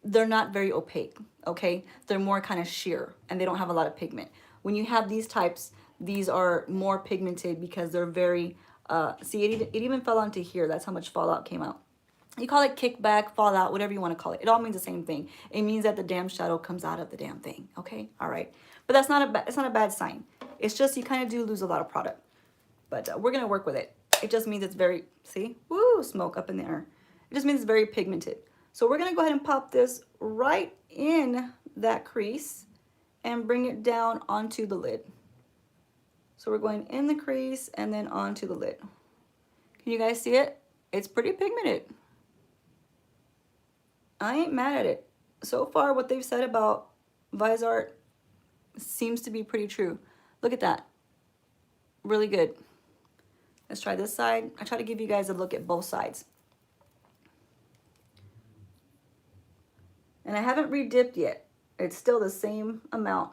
Speaker 1: they're not very opaque, okay? They're more kind of sheer and they don't have a lot of pigment. When you have these types, these are more pigmented because they're very, see, it even fell onto here. That's how much fallout came out. You call it kickback, fallout, whatever you want to call it. It all means the same thing. It means that the damn shadow comes out of the damn thing, okay? All right. But that's not it's not a bad sign. It's just you kind of do lose a lot of product. But we're going to work with it. It just means it's very, see? Woo, smoke up in the air. It just means it's very pigmented. So we're going to go ahead and pop this right in that crease and bring it down onto the lid. So we're going in the crease and then onto the lid. Can you guys see it? It's pretty pigmented. I ain't mad at it. So far, what they've said about ViseArt seems to be pretty true. Look at that. Really good. Let's try this side. I try to give you guys a look at both sides. And I haven't re-dipped yet. It's still the same amount.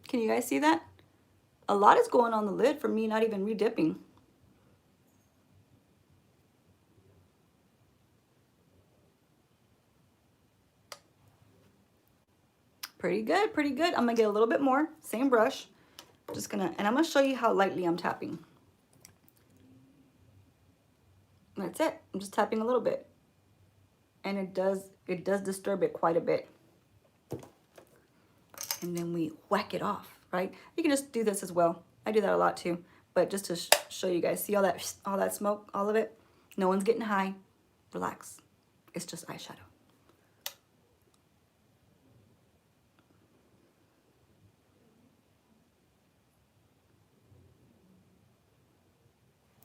Speaker 1: Can you guys see that? A lot is going on the lid for me not even re-dipping. Pretty good, pretty good. I'm gonna get a little bit more, same brush. Just gonna, and I'm gonna show you how lightly I'm tapping. That's it. I'm just tapping a little bit. And it does disturb it quite a bit. And then we whack it off, right? You can just do this as well. I do that a lot too. But just to show you guys, see all that smoke, all of it? No one's getting high. Relax. It's just eyeshadow.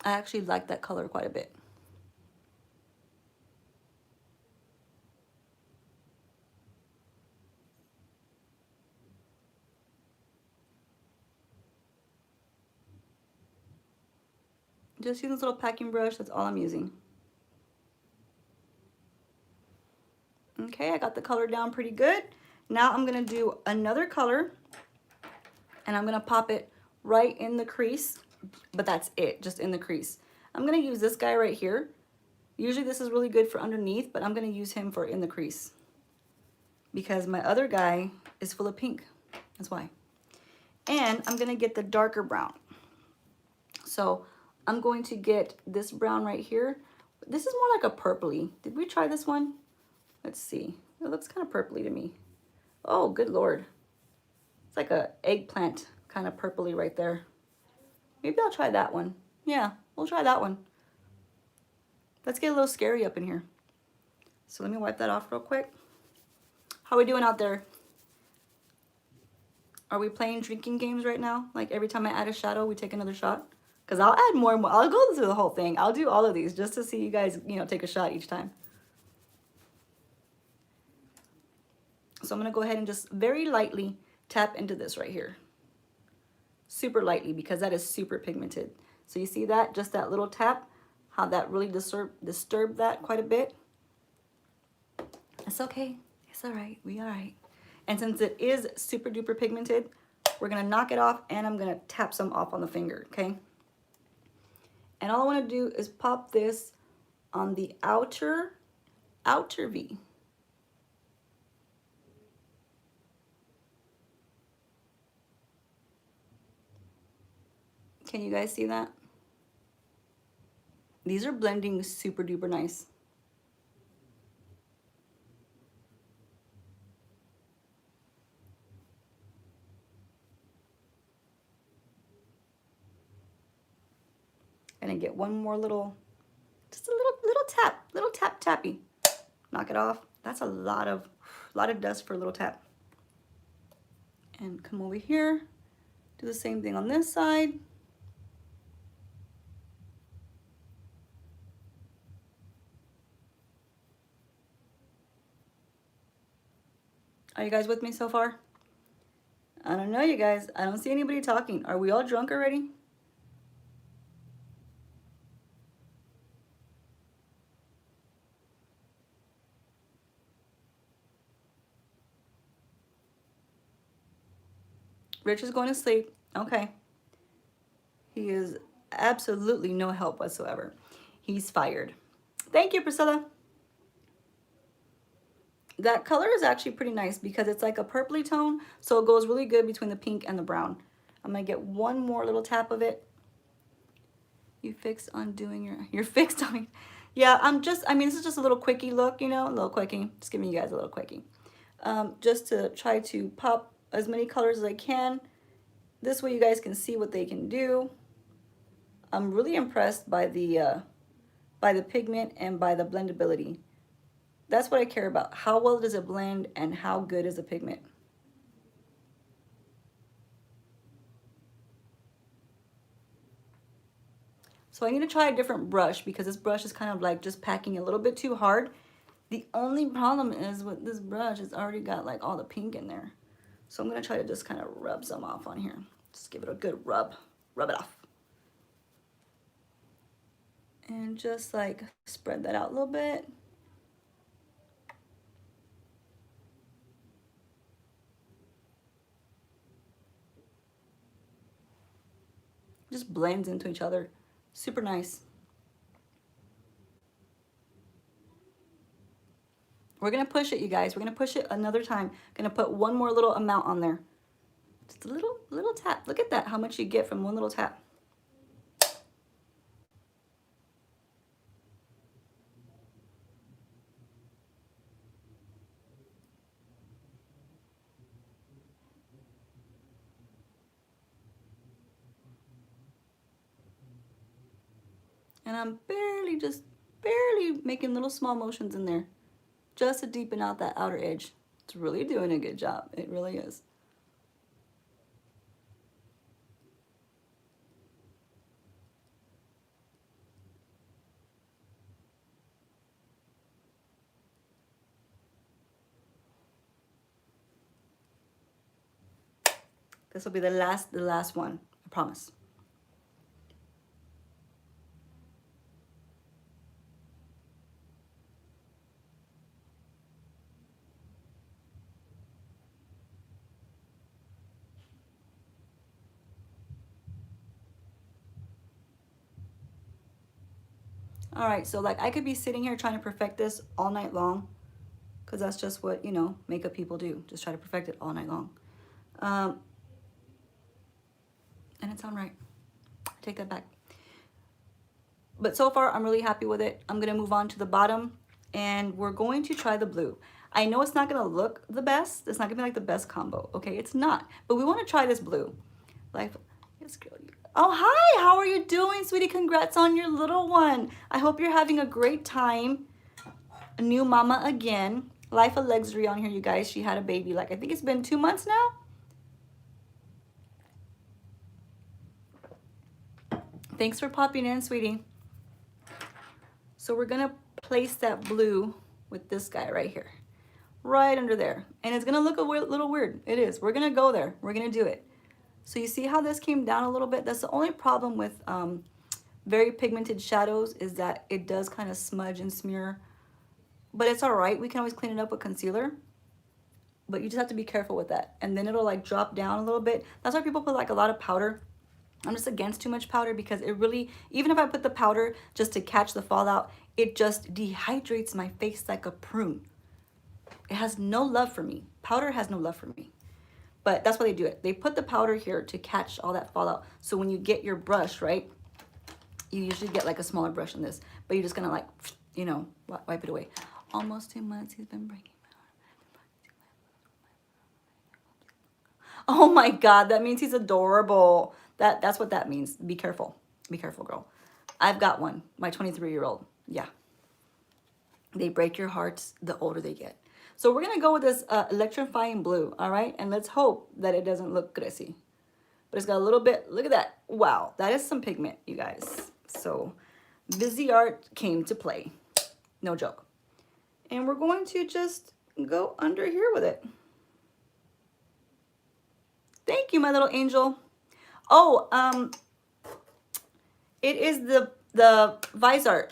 Speaker 1: I actually like that color quite a bit. Just use this little packing brush, that's all I'm using. Okay, I got the color down pretty good. Now I'm gonna do another color and I'm gonna pop it right in the crease, but that's it, just in the crease. I'm gonna use this guy right here. Usually this is really good for underneath, but I'm gonna use him for in the crease because my other guy is full of pink, that's why. And I'm gonna get the darker brown. So I'm going to get this brown right here. This is more like a purpley. Did we try this one? Let's see. It looks kind of purpley to me. Oh, good Lord. It's like a eggplant kind of purpley right there. Maybe I'll try that one. Yeah, we'll try that one. Let's get a little scary up in here. So let me wipe that off real quick. How are we doing out there? Are we playing drinking games right now? Like every time I add a shadow, we take another shot? Because I'll add more and more. I'll go through the whole thing. I'll do all of these just to see you guys, you know, take a shot each time. So I'm going to go ahead and just very lightly tap into this right here. Super lightly, because that is super pigmented. So you see that? Just that little tap, how that really disturbed that quite a bit. It's okay. It's all right. We all right. And since it is super duper pigmented, we're going to knock it off, and I'm going to tap some off on the finger, okay? And all I want to do is pop this on the outer V. Can you guys see that? These are blending super duper nice. And I get one more little, just a little tap, tappy. Knock it off. That's a lot of dust for a little tap. And come over here, do the same thing on this side. Are you guys with me so far? I don't know, you guys. I don't see anybody talking. Are we all drunk already? Rich is going to sleep. Okay. He is absolutely no help whatsoever. He's fired. Thank you, Priscilla. That color is actually pretty nice because it's like a purpley tone, so it goes really good between the pink and the brown. I'm gonna get one more little tap of it. You fixed on doing you're fixed on me. Yeah, I mean, this is just a little quickie look, you know, a little quickie. Just giving you guys a little quickie. Just to try to pop as many colors as I can. This way you guys can see what they can do. I'm really impressed by the pigment and by the blendability. That's what I care about. How well does it blend and how good is the pigment? So I need to try a different brush because this brush is kind of like just packing a little bit too hard. The only problem is with this brush, it's already got like all the pink in there. So I'm gonna try to just kind of rub some off on here. Just give it a good rub. Rub it off. And just like spread that out a little bit. Just blends into each other. Super nice. We're gonna push it, you guys. We're gonna push it another time. Gonna put one more little amount on there. Just a little tap. Look at that, how much you get from one little tap. And I'm just barely making little small motions in there just to deepen out that outer edge. It's really doing a good job. It really is. This will be the last one, I promise. All right, so like I could be sitting here trying to perfect this all night long because that's just what, you know, makeup people do. Just try to perfect it all night long. And it's all right. I take that back. But so far, I'm really happy with it. I'm going to move on to the bottom, and we're going to try the blue. I know it's not going to look the best. It's not going to be like the best combo, okay? It's not. But we want to try this blue. Life. Yes, girl. Oh, hi. How are you doing, sweetie? Congrats on your little one. I hope you're having a great time. A new mama again. Life of luxury on here, you guys. She had a baby. Like, I think it's been 2 months now. Thanks for popping in, sweetie. So we're going to place that blue with this guy right here. Right under there. And it's going to look a little weird. It is. We're going to go there. We're going to do it. So you see how this came down a little bit? That's the only problem with very pigmented shadows is that it does kind of smudge and smear. But it's all right. We can always clean it up with concealer. But you just have to be careful with that. And then it'll like drop down a little bit. That's why people put like a lot of powder. I'm just against too much powder because it really, even if I put the powder just to catch the fallout, it just dehydrates my face like a prune. It has no love for me. Powder has no love for me. But that's why they do it. They put the powder here to catch all that fallout. So when you get your brush, right, you usually get like a smaller brush than this. But you're just going to like, you know, wipe it away. Almost 2 months he's been breaking my heart. Oh my God, that means he's adorable. That's what that means. Be careful. Be careful, girl. I've got one, my 23-year-old. Yeah. They break your hearts the older they get. So we're going to go with this electrifying blue, all right? And let's hope that it doesn't look greasy. But it's got a little bit, look at that. Wow, that is some pigment, you guys. So busy art came to play. No joke. And we're going to just go under here with it. Thank you, my little angel. Oh, it is the Visart.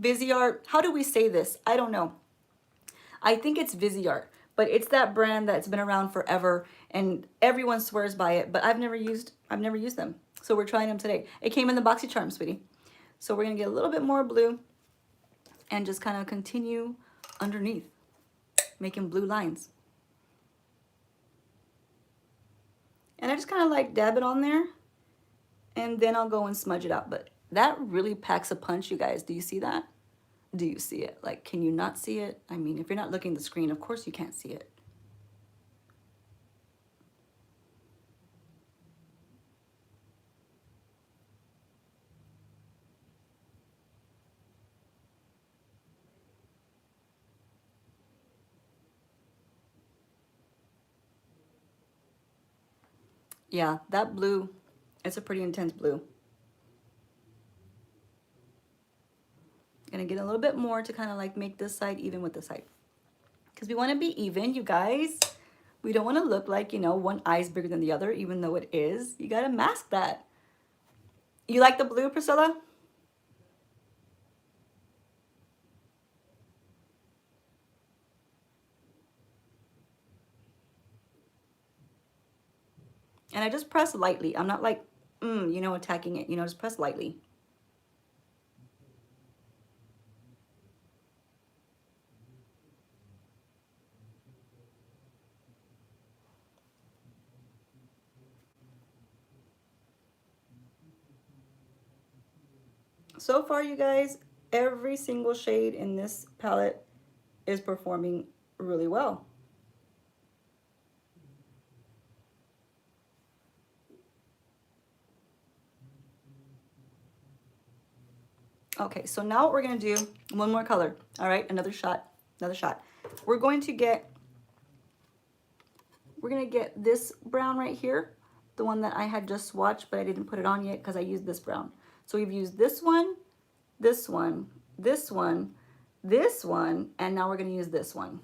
Speaker 1: Viseart. How do we say this? I don't know. I think it's Viseart, but it's that brand that's been around forever and everyone swears by it, but I've never used them. So we're trying them today. It came in the Boxy Charm, sweetie. So we're going to get a little bit more blue and just kind of continue underneath, making blue lines. And I just kind of like dab it on there and then I'll go and smudge it out. But that really packs a punch, you guys. Do you see that? Do you see it? Like, can you not see it? I mean, if you're not looking at the screen, of course you can't see it. Yeah, that blue, it's a pretty intense blue. Gonna get a little bit more to kind of like make this side even with this side. Because we want to be even, you guys. We don't want to look like, you know, one eye's bigger than the other, even though it is. You got to mask that. You like the blue, Priscilla? And I just press lightly. I'm not like, you know, attacking it. You know, just press lightly. So far, you guys, every single shade in this palette is performing really well. Okay, so now what we're going to do, one more color. All right, another shot. We're going to get this brown right here, the one that I had just swatched, but I didn't put it on yet because I used this brown. So we've used this one, this one, this one, this one, and now we're going to use this one.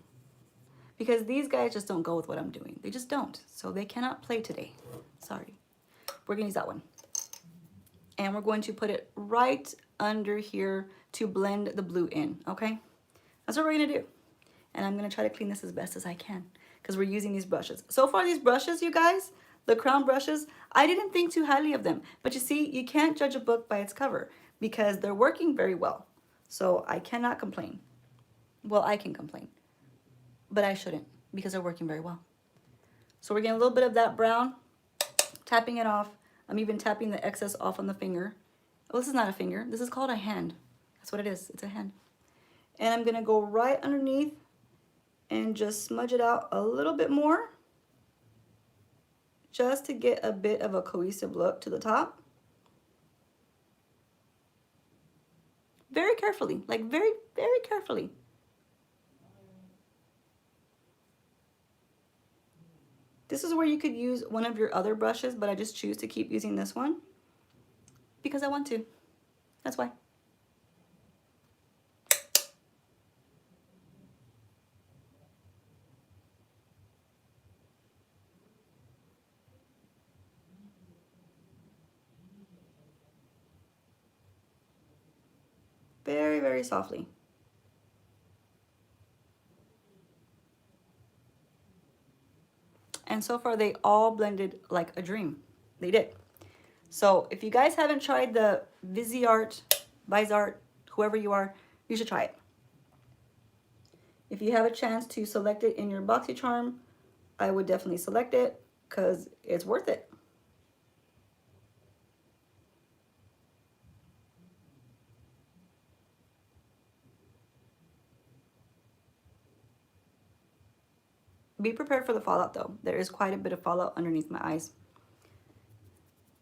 Speaker 1: Because these guys just don't go with what I'm doing. They just don't. So they cannot play today. Sorry. We're going to use that one. And we're going to put it right under here to blend the blue in, okay? That's what we're going to do. And I'm going to try to clean this as best as I can because we're using these brushes. So far, these brushes, you guys, the crown brushes, I didn't think too highly of them. But you see, you can't judge a book by its cover because they're working very well. So I cannot complain. Well, I can complain, but I shouldn't because they're working very well. So we're getting a little bit of that brown, tapping it off. I'm even tapping the excess off on the finger. Oh, this is not a finger. This is called a hand. That's what it is. It's a hand. And I'm gonna go right underneath and just smudge it out a little bit more, just to get a bit of a cohesive look to the top. Very carefully, like very, very carefully. This is where you could use one of your other brushes, but I just choose to keep using this one because I want to. That's why. Very, very softly. And so far they all blended like a dream. They did. So if you guys haven't tried the Viseart, whoever you are, you should try it. If you have a chance to select it in your Boxy Charm, I would definitely select it because it's worth it. Be prepared for the fallout though. There is quite a bit of fallout underneath my eyes.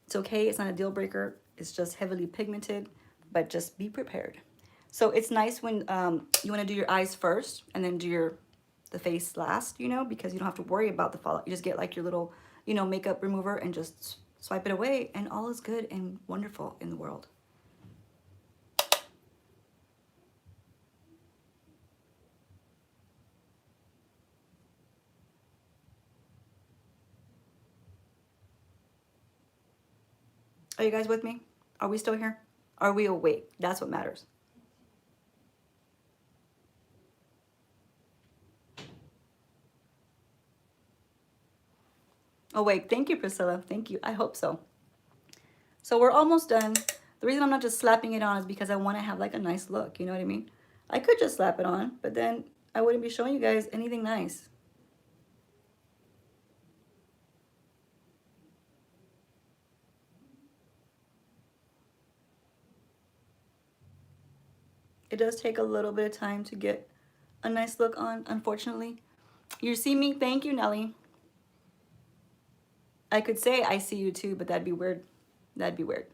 Speaker 1: It's okay, it's not a deal breaker. It's just heavily pigmented, but just be prepared. So it's nice when you want to do your eyes first and then do the face last, you know, because you don't have to worry about the fallout. You just get like your little, you know, makeup remover and just swipe it away and all is good and wonderful in the world. Are you guys with me? Are we still here? Are we awake? That's what matters. Awake. Thank you, Priscilla. Thank you. I hope so. So we're almost done. The reason I'm not just slapping it on is because I want to have like a nice look. You know what I mean? I could just slap it on, but then I wouldn't be showing you guys anything nice. It does take a little bit of time to get a nice look on, unfortunately. You see me? Thank you, Nelly. I could say I see you too, but that'd be weird. That'd be weird.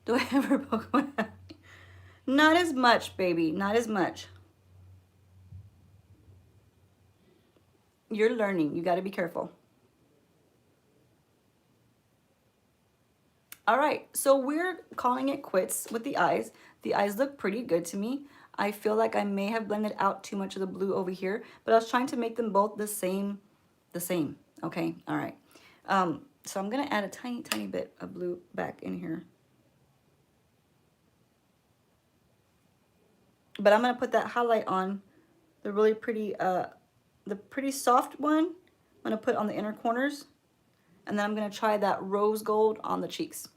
Speaker 1: Do I ever Pokemon? Not as much, baby. Not as much. You're learning. You got to be careful. All right, so we're calling it quits with the eyes. The eyes look pretty good to me. I feel like I may have blended out too much of the blue over here, but I was trying to make them both the same, okay? All right. So I'm gonna add a tiny, tiny bit of blue back in here. But I'm gonna put that highlight on, the really pretty, the pretty soft one. I'm gonna put on the inner corners, and then I'm gonna try that rose gold on the cheeks.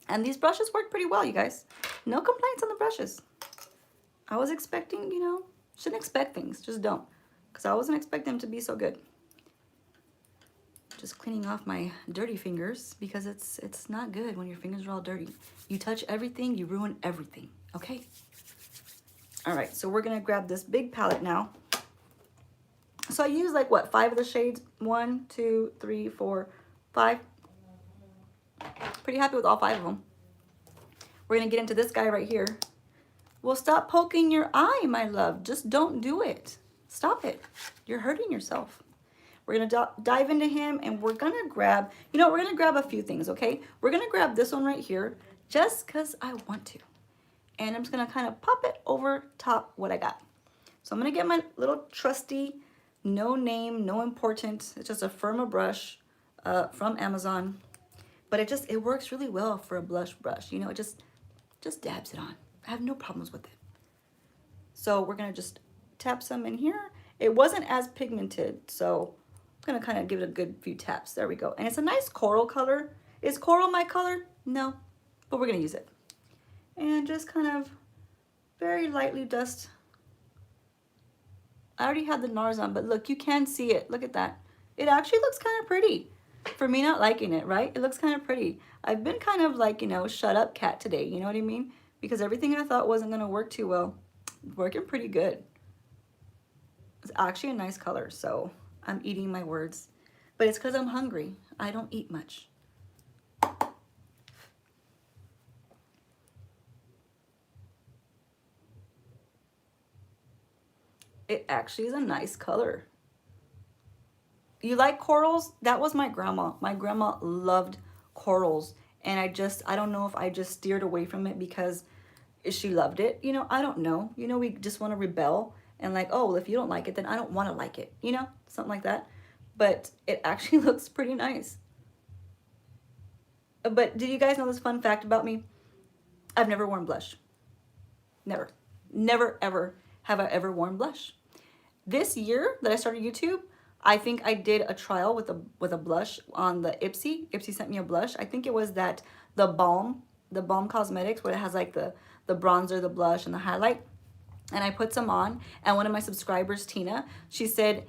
Speaker 1: And these brushes work pretty well, you guys. No complaints on the brushes. I was expecting, you know, shouldn't expect things, just don't. Because I wasn't expecting them to be so good. Just cleaning off my dirty fingers because it's not good when your fingers are all dirty. You touch everything, you ruin everything, okay? All right, so we're gonna grab this big palette now. So I use like what, 5 of the shades? 1, 2, 3, 4, 5. Pretty happy with all 5 of them. We're gonna get into this guy right here. Well, stop poking your eye, my love. Just don't do it. Stop it. You're hurting yourself. We're gonna dive into him and we're gonna grab, you know, we're gonna grab a few things, okay? We're gonna grab this one right here just because I want to. And I'm just gonna kind of pop it over top what I got. So I'm gonna get my little trusty, no name, no important, it's just a Firma brush from Amazon. But it works really well for a blush brush. You know, it just dabs it on. I have no problems with it. So we're gonna just tap some in here. It wasn't as pigmented, so I'm gonna kind of give it a good few taps. There we go. And it's a nice coral color. Is coral my color? No, but we're gonna use it. And just kind of very lightly dust. I already had the NARS on, but look, you can see it. Look at that. It actually looks kind of pretty. For me not liking it, right? It looks kind of pretty. I've been kind of like, you know, shut up cat today, you know what I mean? Because everything I thought wasn't gonna work too well, working pretty good. It's actually a nice color, so I'm eating my words. But it's because I'm hungry. I don't eat much. It actually is a nice color. You like corals? That was my grandma. My grandma loved corals. And I don't know if I just steered away from it because she loved it. You know, I don't know. You know, we just want to rebel and like, oh, well, if you don't like it, then I don't want to like it. You know, something like that. But it actually looks pretty nice. But did you guys know this fun fact about me? I've never worn blush. Never. Never, ever have I ever worn blush. This year that I started YouTube, I think I did a trial with a blush on the Ipsy. Ipsy sent me a blush. I think it was that the Balm Cosmetics, where it has like the bronzer, the blush, and the highlight. And I put some on, and one of my subscribers, Tina, she said,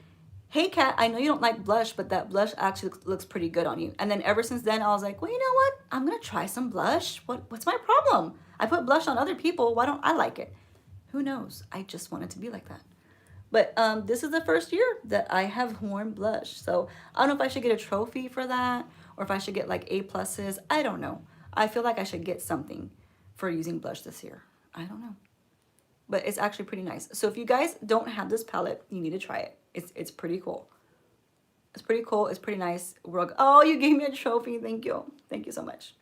Speaker 1: "Hey Kat, I know you don't like blush, but that blush actually looks pretty good on you." And then ever since then, I was like, well, you know what? I'm gonna try some blush. What's my problem? I put blush on other people. Why don't I like it? Who knows? I just wanted to be like that. But this is the first year that I have worn blush. So I don't know if I should get a trophy for that or if I should get like A pluses. I don't know. I feel like I should get something for using blush this year. I don't know. But it's actually pretty nice. So if you guys don't have this palette, you need to try it. It's pretty cool. It's pretty cool. It's pretty nice. Oh, you gave me a trophy. Thank you. Thank you so much.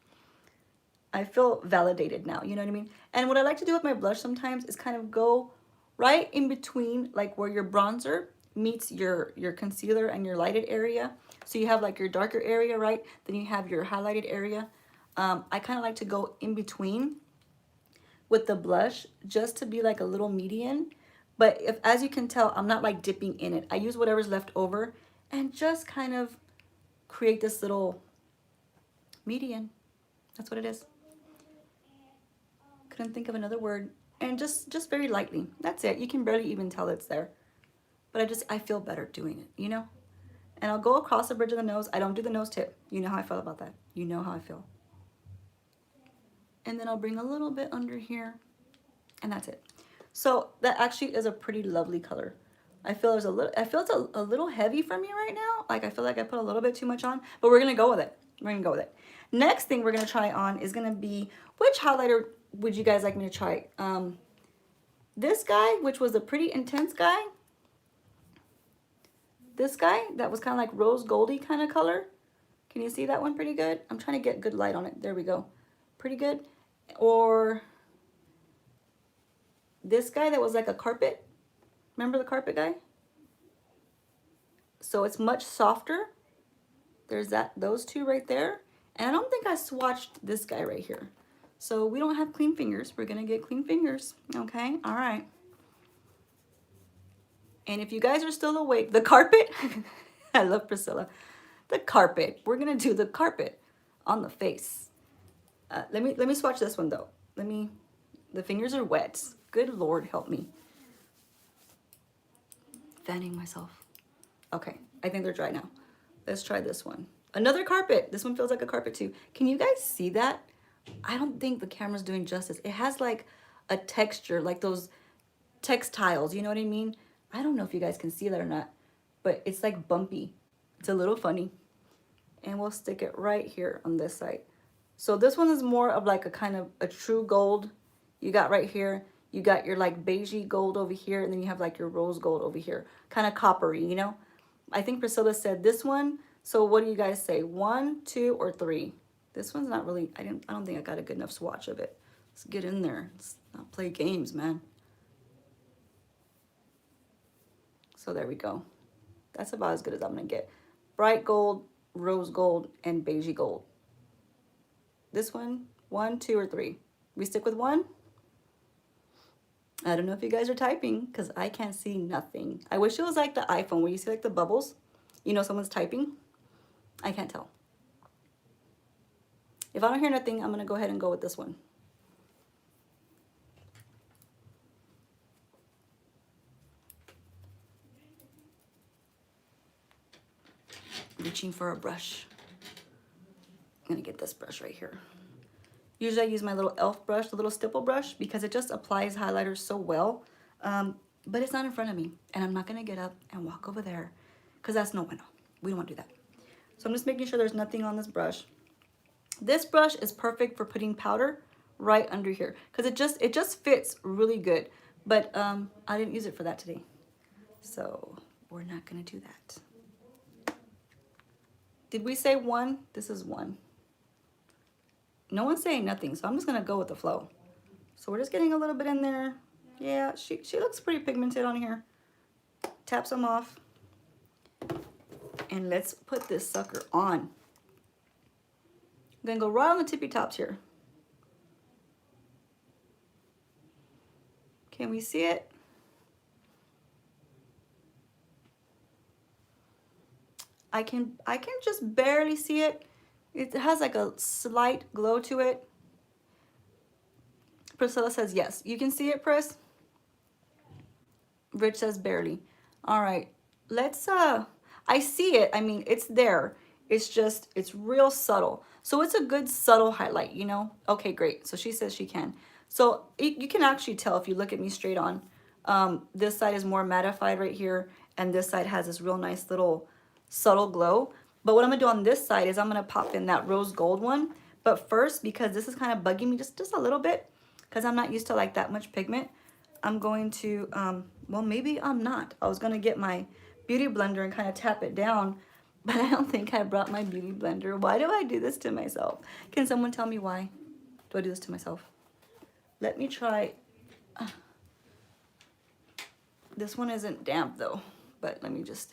Speaker 1: I feel validated now. You know what I mean? And what I like to do with my blush sometimes is kind of go right in between, like where your bronzer meets your concealer and your lighted area. So you have like your darker area, right? Then you have your highlighted area. I kind of like to go in between with the blush just to be like a little median. But if, as you can tell, I'm not like dipping in it. I use whatever's left over and just kind of create this little median. That's what it is. Couldn't think of another word. And just very lightly. That's it. You can barely even tell it's there. But I feel better doing it, you know? And I'll go across the bridge of the nose. I don't do the nose tip. You know how I feel about that. You know how I feel. And then I'll bring a little bit under here. And that's it. So that actually is a pretty lovely color. I feel it's a little heavy for me right now. Like I feel like I put a little bit too much on, but we're gonna go with it. We're gonna go with it. Next thing we're gonna try on is gonna be, which highlighter would you guys like me to try? This guy, which was a pretty intense guy. This guy, that was kind of like rose goldy kind of color. Can you see that one pretty good? I'm trying to get good light on it. There we go. Pretty good. Or this guy that was like a carpet. Remember the carpet guy? So it's much softer. There's those two right there. And I don't think I swatched this guy right here. So we don't have clean fingers. We're gonna get clean fingers. Okay, all right. And if you guys are still awake, the carpet, I love Priscilla. The carpet, we're gonna do the carpet on the face. Let me swatch this one though. The fingers are wet. Good Lord, help me. Fanning myself. Okay, I think they're dry now. Let's try this one. Another carpet. This one feels like a carpet too. Can you guys see that? I don't think the camera's doing justice. It has like a texture, like those textiles, you know what I mean? I don't know if you guys can see that or not, but it's like bumpy. It's a little funny. And we'll stick it right here on this side. So this one is more of like a kind of a true gold. You got right here, you got your like beigey gold over here, and then you have like your rose gold over here. Kind of coppery, you know? I think Priscilla said this one. So what do you guys say? 1, 2, or 3? This one's not really, I don't think I got a good enough swatch of it. Let's get in there. Let's not play games, man. So there we go. That's about as good as I'm gonna get. Bright gold, rose gold, and beigey gold. This one, 1, 2, or 3. We stick with 1? I don't know if you guys are typing because I can't see nothing. I wish it was like the iPhone where you see like the bubbles. You know someone's typing. I can't tell. If I don't hear nothing, I'm gonna go ahead and go with this one. reaching for a brush. I'm gonna get this brush right here. Usually I use my little e.l.f. brush, the little stipple brush, because it just applies highlighter so well. But it's not in front of me, and I'm not gonna get up and walk over there, because that's no bueno. We don't want to do that. So I'm just making sure there's nothing on this brush. This brush is perfect for putting powder right under here, because it just fits really good. But I didn't use it for that today, so we're not gonna do that. Did we say one? This is one. No one's saying nothing, so I'm just gonna go with the flow. So we're just getting a little bit in there. Yeah, she looks pretty pigmented on here. Tap some off. And let's put this sucker on. I'm gonna go right on the tippy tops here. Can we see it? I can just barely see it. It has like a slight glow to it. Priscilla says yes. You can see it, Pris? Rich says barely. All right, let's, I see it. I mean, it's there. It's real subtle. So it's a good subtle highlight, you know? Okay, great. So she says she can. So you can actually tell if you look at me straight on. This side is more mattified right here, and this side has this real nice little subtle glow. But what I'm gonna do on this side is I'm gonna pop in that rose gold one. But first, because this is kind of bugging me just a little bit, because I'm not used to like that much pigment, I'm going to, well, maybe I'm not. I was gonna get my beauty blender and kind of tap it down, but I don't think I brought my beauty blender. Why do I do this to myself? Can someone tell me why do I do this to myself? Let me try. This one isn't damp though, but let me just,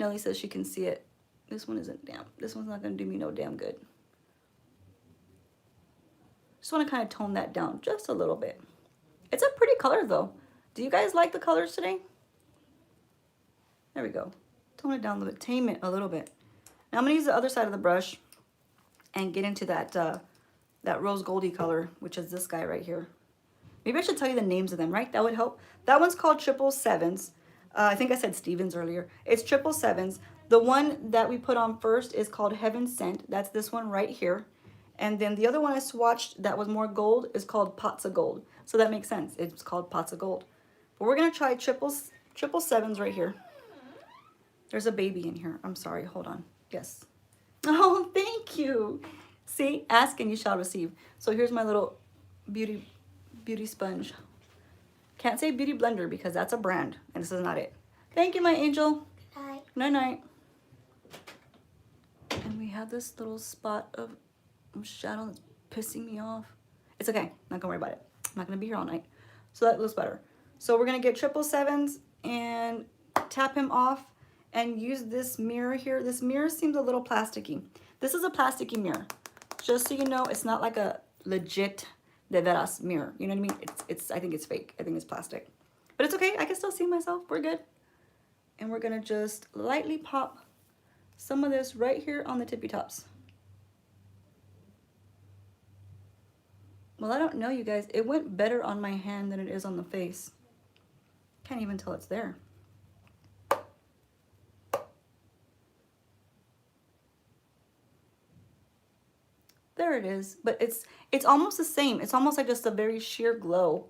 Speaker 1: Nelly says she can see it. This one isn't damp. This one's not gonna do me no damn good. Just wanna kind of tone that down just a little bit. It's a pretty color though. Do you guys like the colors today? There we go. Tone it down a little bit, tame it a little bit. Now I'm gonna use the other side of the brush and get into that that rose goldy color, which is this guy right here. Maybe I should tell you the names of them, right? That would help. That one's called 777s. I think I said Stevens earlier. It's 777s. The one that we put on first is called Heaven Sent. That's this one right here. And then the other one I swatched that was more gold is called Pots of Gold. So that makes sense. It's called Pots of Gold. But we're gonna try 777s right here. There's a baby in here. I'm sorry, hold on. Yes. Oh, thank you. See, ask and you shall receive. So here's my little beauty sponge. Can't say beauty blender because that's a brand and this is not it. Thank you, my angel.
Speaker 2: Night.
Speaker 1: Night night. And we have this little spot of shadow that's pissing me off. It's okay, not gonna worry about it. I'm not gonna be here all night. So that looks better. So we're gonna get 777s and tap him off and use this mirror here. This mirror seems a little plasticky. This is a plasticky mirror. Just so you know, it's not like a legit de veras mirror. You know what I mean? I think it's fake. I think it's plastic. But it's okay. I can still see myself. We're good. And we're going to just lightly pop some of this right here on the tippy tops. Well, I don't know, you guys. It went better on my hand than it is on the face. Can't even tell it's there. There it is, but it's almost the same. It's almost like just a very sheer glow.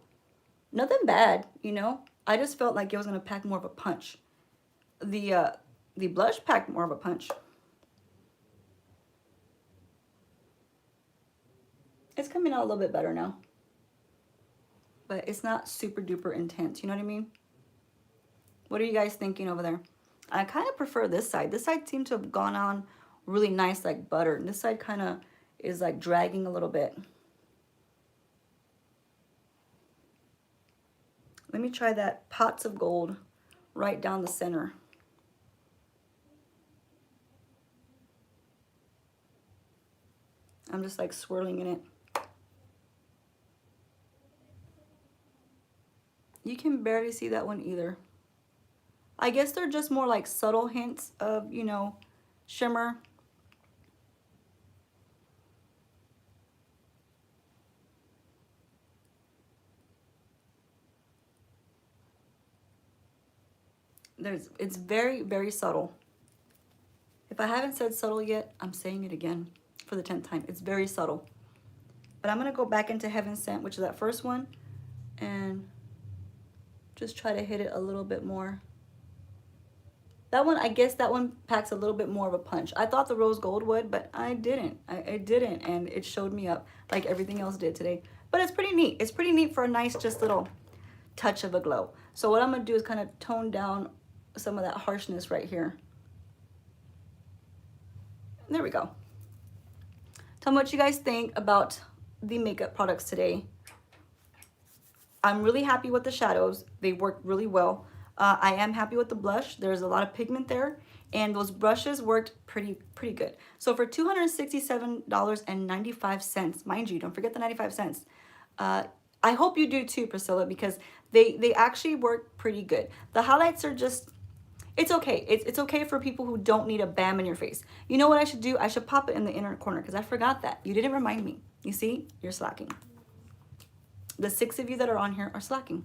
Speaker 1: Nothing bad, you know. I just felt like it was gonna pack more of a punch. The blush packed more of a punch. It's coming out a little bit better now, but it's not super duper intense. You know what I mean? What are you guys thinking over there? I kind of prefer this side. This side seemed to have gone on really nice like butter, and this side kind of is like dragging a little bit. Let me try that Pots of Gold right down the center. I'm just like swirling in it. You can barely see that one either. I guess they're just more like subtle hints of, you know, shimmer. It's very, very subtle. If I haven't said subtle yet, I'm saying it again for the 10th time. It's very subtle. But I'm going to go back into Heaven Sent, which is that first one, and just try to hit it a little bit more. That one, I guess that one packs a little bit more of a punch. I thought the rose gold would, but I didn't. It didn't, and it showed me up like everything else did today. But it's pretty neat. It's pretty neat for a nice, just little touch of a glow. So what I'm going to do is kind of tone down some of that harshness right here. There we go. Tell me what you guys think about the makeup products today. I'm really happy with the shadows. They worked really well. I am happy with the blush. There's a lot of pigment there, and those brushes worked pretty good. So for $267.95, mind you, don't forget the 95 cents. I hope you do too, Priscilla, because they actually work pretty good. The highlights are just, it's okay. It's okay for people who don't need a bam in your face. You know what I should do? I should pop it in the inner corner because I forgot that. You didn't remind me. You see? You're slacking. The 6 of you that are on here are slacking.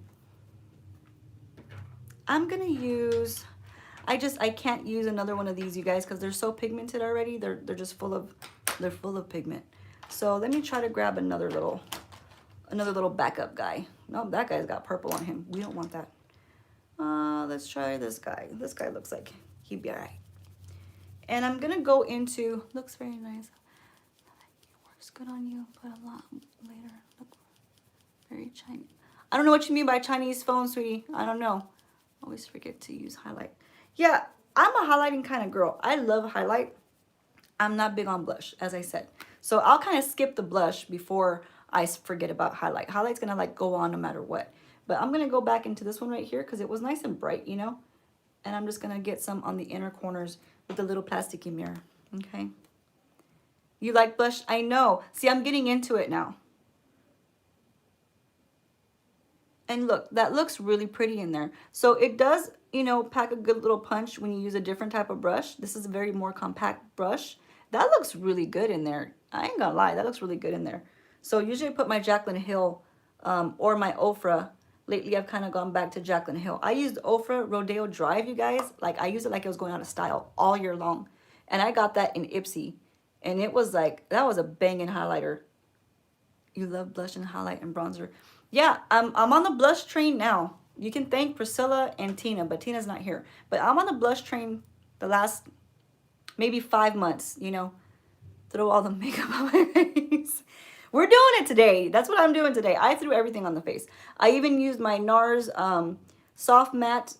Speaker 1: I'm gonna use, I can't use another one of these, you guys, because they're so pigmented already. They're just full of pigment. So let me try to grab another little backup guy. No, that guy's got purple on him. We don't want that. Let's try this guy. This guy looks like he'd be all right. And I'm gonna go into, looks very nice. It works good on you, but a lot later. Look, very Chinese. I don't know what you mean by Chinese phone, sweetie. I don't know. Always forget to use highlight. Yeah, I'm a highlighting kind of girl. I love highlight. I'm not big on blush, as I said. So I'll kind of skip the blush before I forget about highlight. Highlight's gonna like go on no matter what. But I'm gonna go back into this one right here because it was nice and bright, you know? And I'm just gonna get some on the inner corners with the little plasticky mirror, okay? You like blush? I know. See, I'm getting into it now. And look, that looks really pretty in there. So it does, you know, pack a good little punch when you use a different type of brush. This is a very more compact brush. That looks really good in there. I ain't gonna lie, that looks really good in there. So usually I put my Jaclyn Hill or my Ofra. Lately, I've kind of gone back to Jaclyn Hill. I used Ofra Rodeo Drive, you guys. Like, I used it like it was going out of style all year long. And I got that in Ipsy. And it was like, that was a banging highlighter. You love blush and highlight and bronzer. Yeah, I'm on the blush train now. You can thank Priscilla and Tina, but Tina's not here. But I'm on the blush train the last maybe 5 months, you know. Throw all the makeup on my face. We're doing it today. That's what I'm doing today. I threw everything on the face. I even used my NARS Soft Matte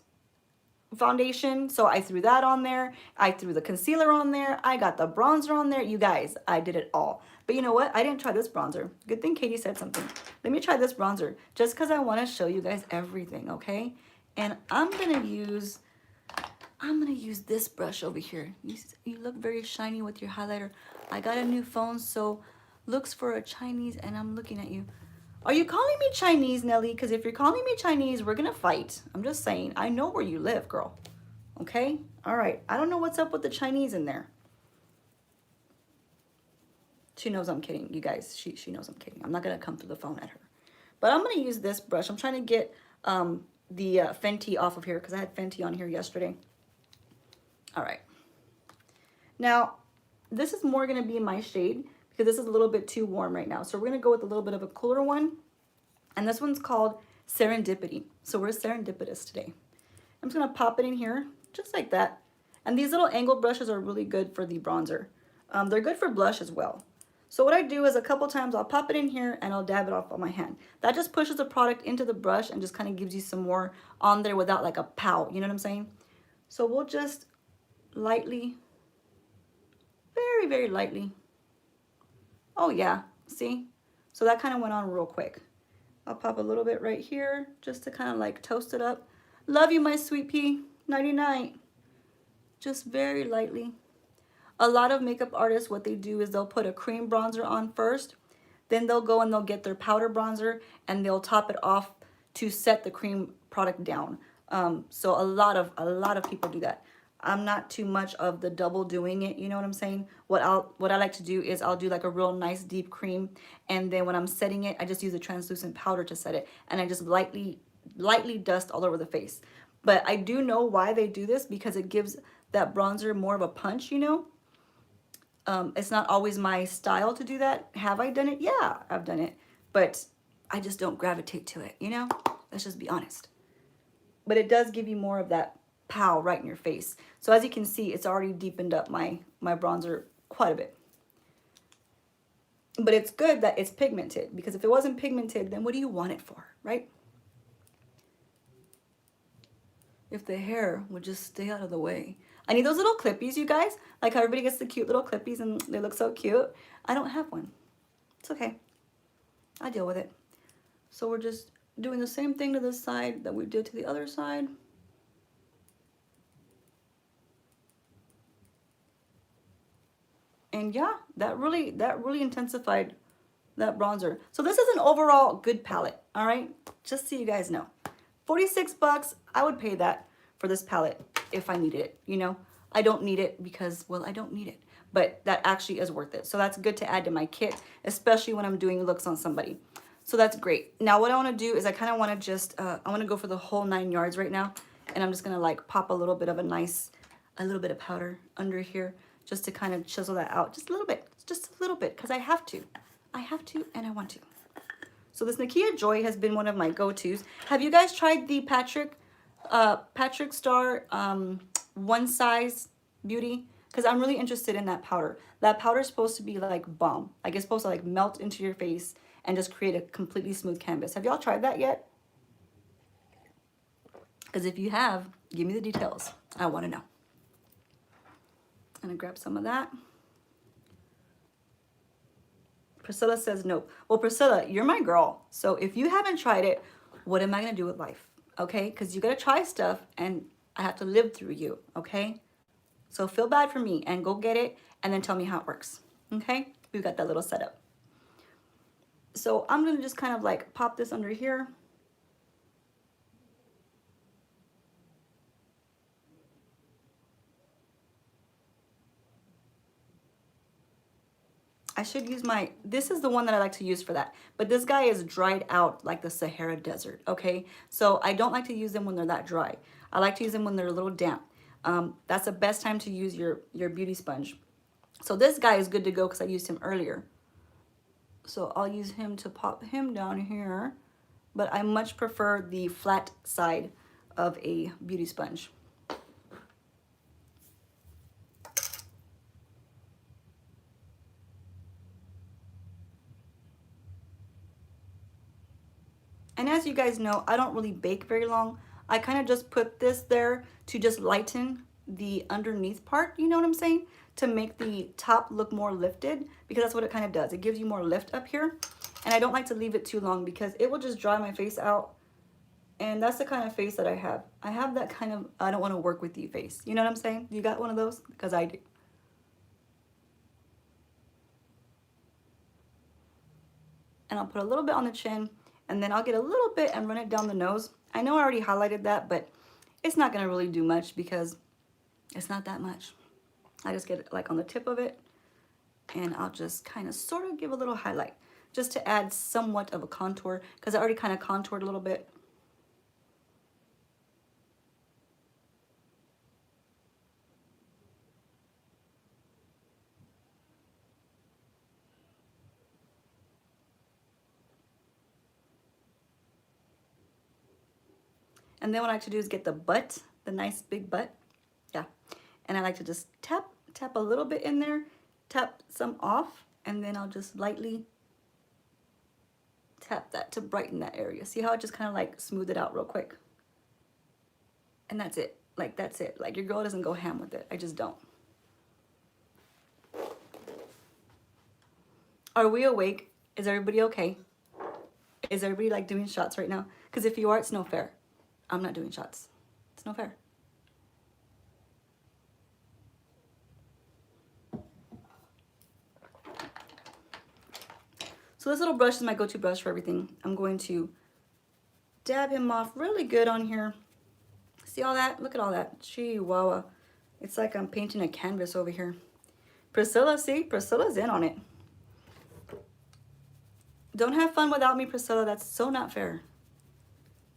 Speaker 1: foundation, so I threw that on there. I threw the concealer on there. I got the bronzer on there. You guys, I did it all. But you know what? I didn't try this bronzer. Good thing Katie said something. Let me try this bronzer just because I want to show you guys everything, okay? And I'm gonna use this brush over here. You look very shiny with your highlighter. I got a new phone, so looks for a Chinese, and I'm looking at you. Are you calling me Chinese, Nelly? Because if you're calling me Chinese, we're gonna fight. I'm just saying. I know where you live, girl. Okay? All right. I don't know what's up with the Chinese in there. She knows I'm kidding, you guys. She knows I'm kidding. I'm not gonna come through the phone at her. But I'm gonna use this brush. I'm trying to get the Fenty off of here because I had Fenty on here yesterday. All right. Now, this is more gonna be my shade because this is a little bit too warm right now. So we're gonna go with a little bit of a cooler one. And this one's called Serendipity. So we're serendipitous today. I'm just gonna pop it in here, just like that. And these little angled brushes are really good for the bronzer. They're good for blush as well. So what I do is a couple times I'll pop it in here and I'll dab it off on my hand. That just pushes the product into the brush and just kind of gives you some more on there without like a pout, you know what I'm saying? So we'll just lightly, very, very lightly. Oh yeah, see? So that kind of went on real quick. I'll pop a little bit right here just to kind of like toast it up. Love you, my sweet pea. Nighty night. Just very lightly. A lot of makeup artists, what they do is they'll put a cream bronzer on first. Then they'll go and they'll get their powder bronzer and they'll top it off to set the cream product down. So a lot of people do that. I'm not too much of the double doing it, you know what I'm saying? What I like to do is I'll do like a real nice deep cream, and then when I'm setting it, I just use a translucent powder to set it, and I just lightly dust all over the face. But I do know why they do this, because it gives that bronzer more of a punch, you know. It's not always my style to do that. Have I done it? Yeah, I've done it. But I just don't gravitate to it, you know? Let's just be honest. But it does give you more of that pow right in your face. So as you can see, it's already deepened up my bronzer quite a bit. But it's good that it's pigmented, because if it wasn't pigmented, then what do you want it for, right? If the hair would just stay out of the way. I need those little clippies, you guys. Like how everybody gets the cute little clippies and they look so cute. I don't have one. It's okay. I deal with it. So we're just doing the same thing to this side that we did to the other side. And yeah, that really intensified that bronzer. So this is an overall good palette, all right? Just so you guys know. 46 bucks, I would pay that for this palette if I needed it, you know? I don't need it because, well, I don't need it. But that actually is worth it. So that's good to add to my kit, especially when I'm doing looks on somebody. So that's great. Now what I want to do is I kind of want to just, I want to go for the whole 9 yards right now. And I'm just going to like pop a little bit of a little bit of powder under here just to kind of chisel that out. Just a little bit, because I have to. I have to and I want to. So this Nikkia Joy has been one of my go-tos. Have you guys tried the Patrick Star One Size Beauty? Because I'm really interested in that powder. That powder is supposed to be like bomb. Like it's supposed to like melt into your face and just create a completely smooth canvas. Have y'all tried that yet? Because if you have, give me the details. I want to know. I'm gonna grab some of that. Priscilla says nope. Well, Priscilla, you're my girl. So if you haven't tried it, what am I going to do with life? Okay? Because you got to try stuff and I have to live through you. Okay? So feel bad for me and go get it and then tell me how it works. Okay? We've got that little setup. So I'm going to just kind of like pop this under here. I should use this is the one that I like to use for that. But this guy is dried out like the Sahara Desert, okay? So I don't like to use them when they're that dry. I like to use them when they're a little damp. That's the best time to use your beauty sponge. So this guy is good to go because I used him earlier. So I'll use him to pop him down here. But I much prefer the flat side of a beauty sponge. And as you guys know, I don't really bake very long. I kind of just put this there to just lighten the underneath part, you know what I'm saying? To make the top look more lifted, because that's what it kind of does. It gives you more lift up here. And I don't like to leave it too long because it will just dry my face out. And that's the kind of face that I have. I have that kind of, I don't want to work with you face. You know what I'm saying? You got one of those? Because I do. And I'll put a little bit on the chin. And then I'll get a little bit and run it down the nose. I know I already highlighted that, but it's not going to really do much because it's not that much. I just get it like on the tip of it. And I'll just kind of sort of give a little highlight just to add somewhat of a contour because I already kind of contoured a little bit. And then what I like to do is get the butt, the nice big butt. Yeah. And I like to just tap a little bit in there, tap some off, and then I'll just lightly tap that to brighten that area. See how I just kind of like smooth it out real quick? And that's it. Like, that's it. Like, your girl doesn't go ham with it. I just don't. Are we awake? Is everybody okay? Is everybody like doing shots right now? Because if you are, it's no fair. I'm not doing shots. It's no fair. So this little brush is my go-to brush for everything. I'm going to dab him off really good on here. See all that? Look at all that. Chihuahua. It's like I'm painting a canvas over here. Priscilla, see? Priscilla's in on it. Don't have fun without me, Priscilla. That's so not fair.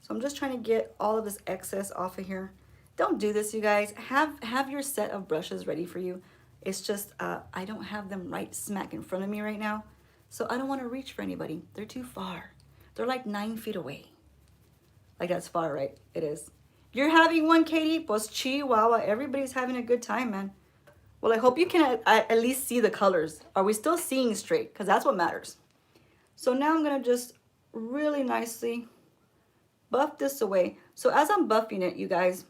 Speaker 1: So I'm just trying to get all of this excess off of here. Don't do this, you guys. Have your set of brushes ready for you. It's just, I don't have them right smack in front of me right now. So I don't want to reach for anybody. They're too far. They're like 9 feet away. Like that's far, right? It is. You're having one, Katie? Pues chihuahua. Everybody's having a good time, man. Well, I hope you can at least see the colors. Are we still seeing straight? Because that's what matters. So now I'm going to just really nicely buff this away. So as I'm buffing it, you guys,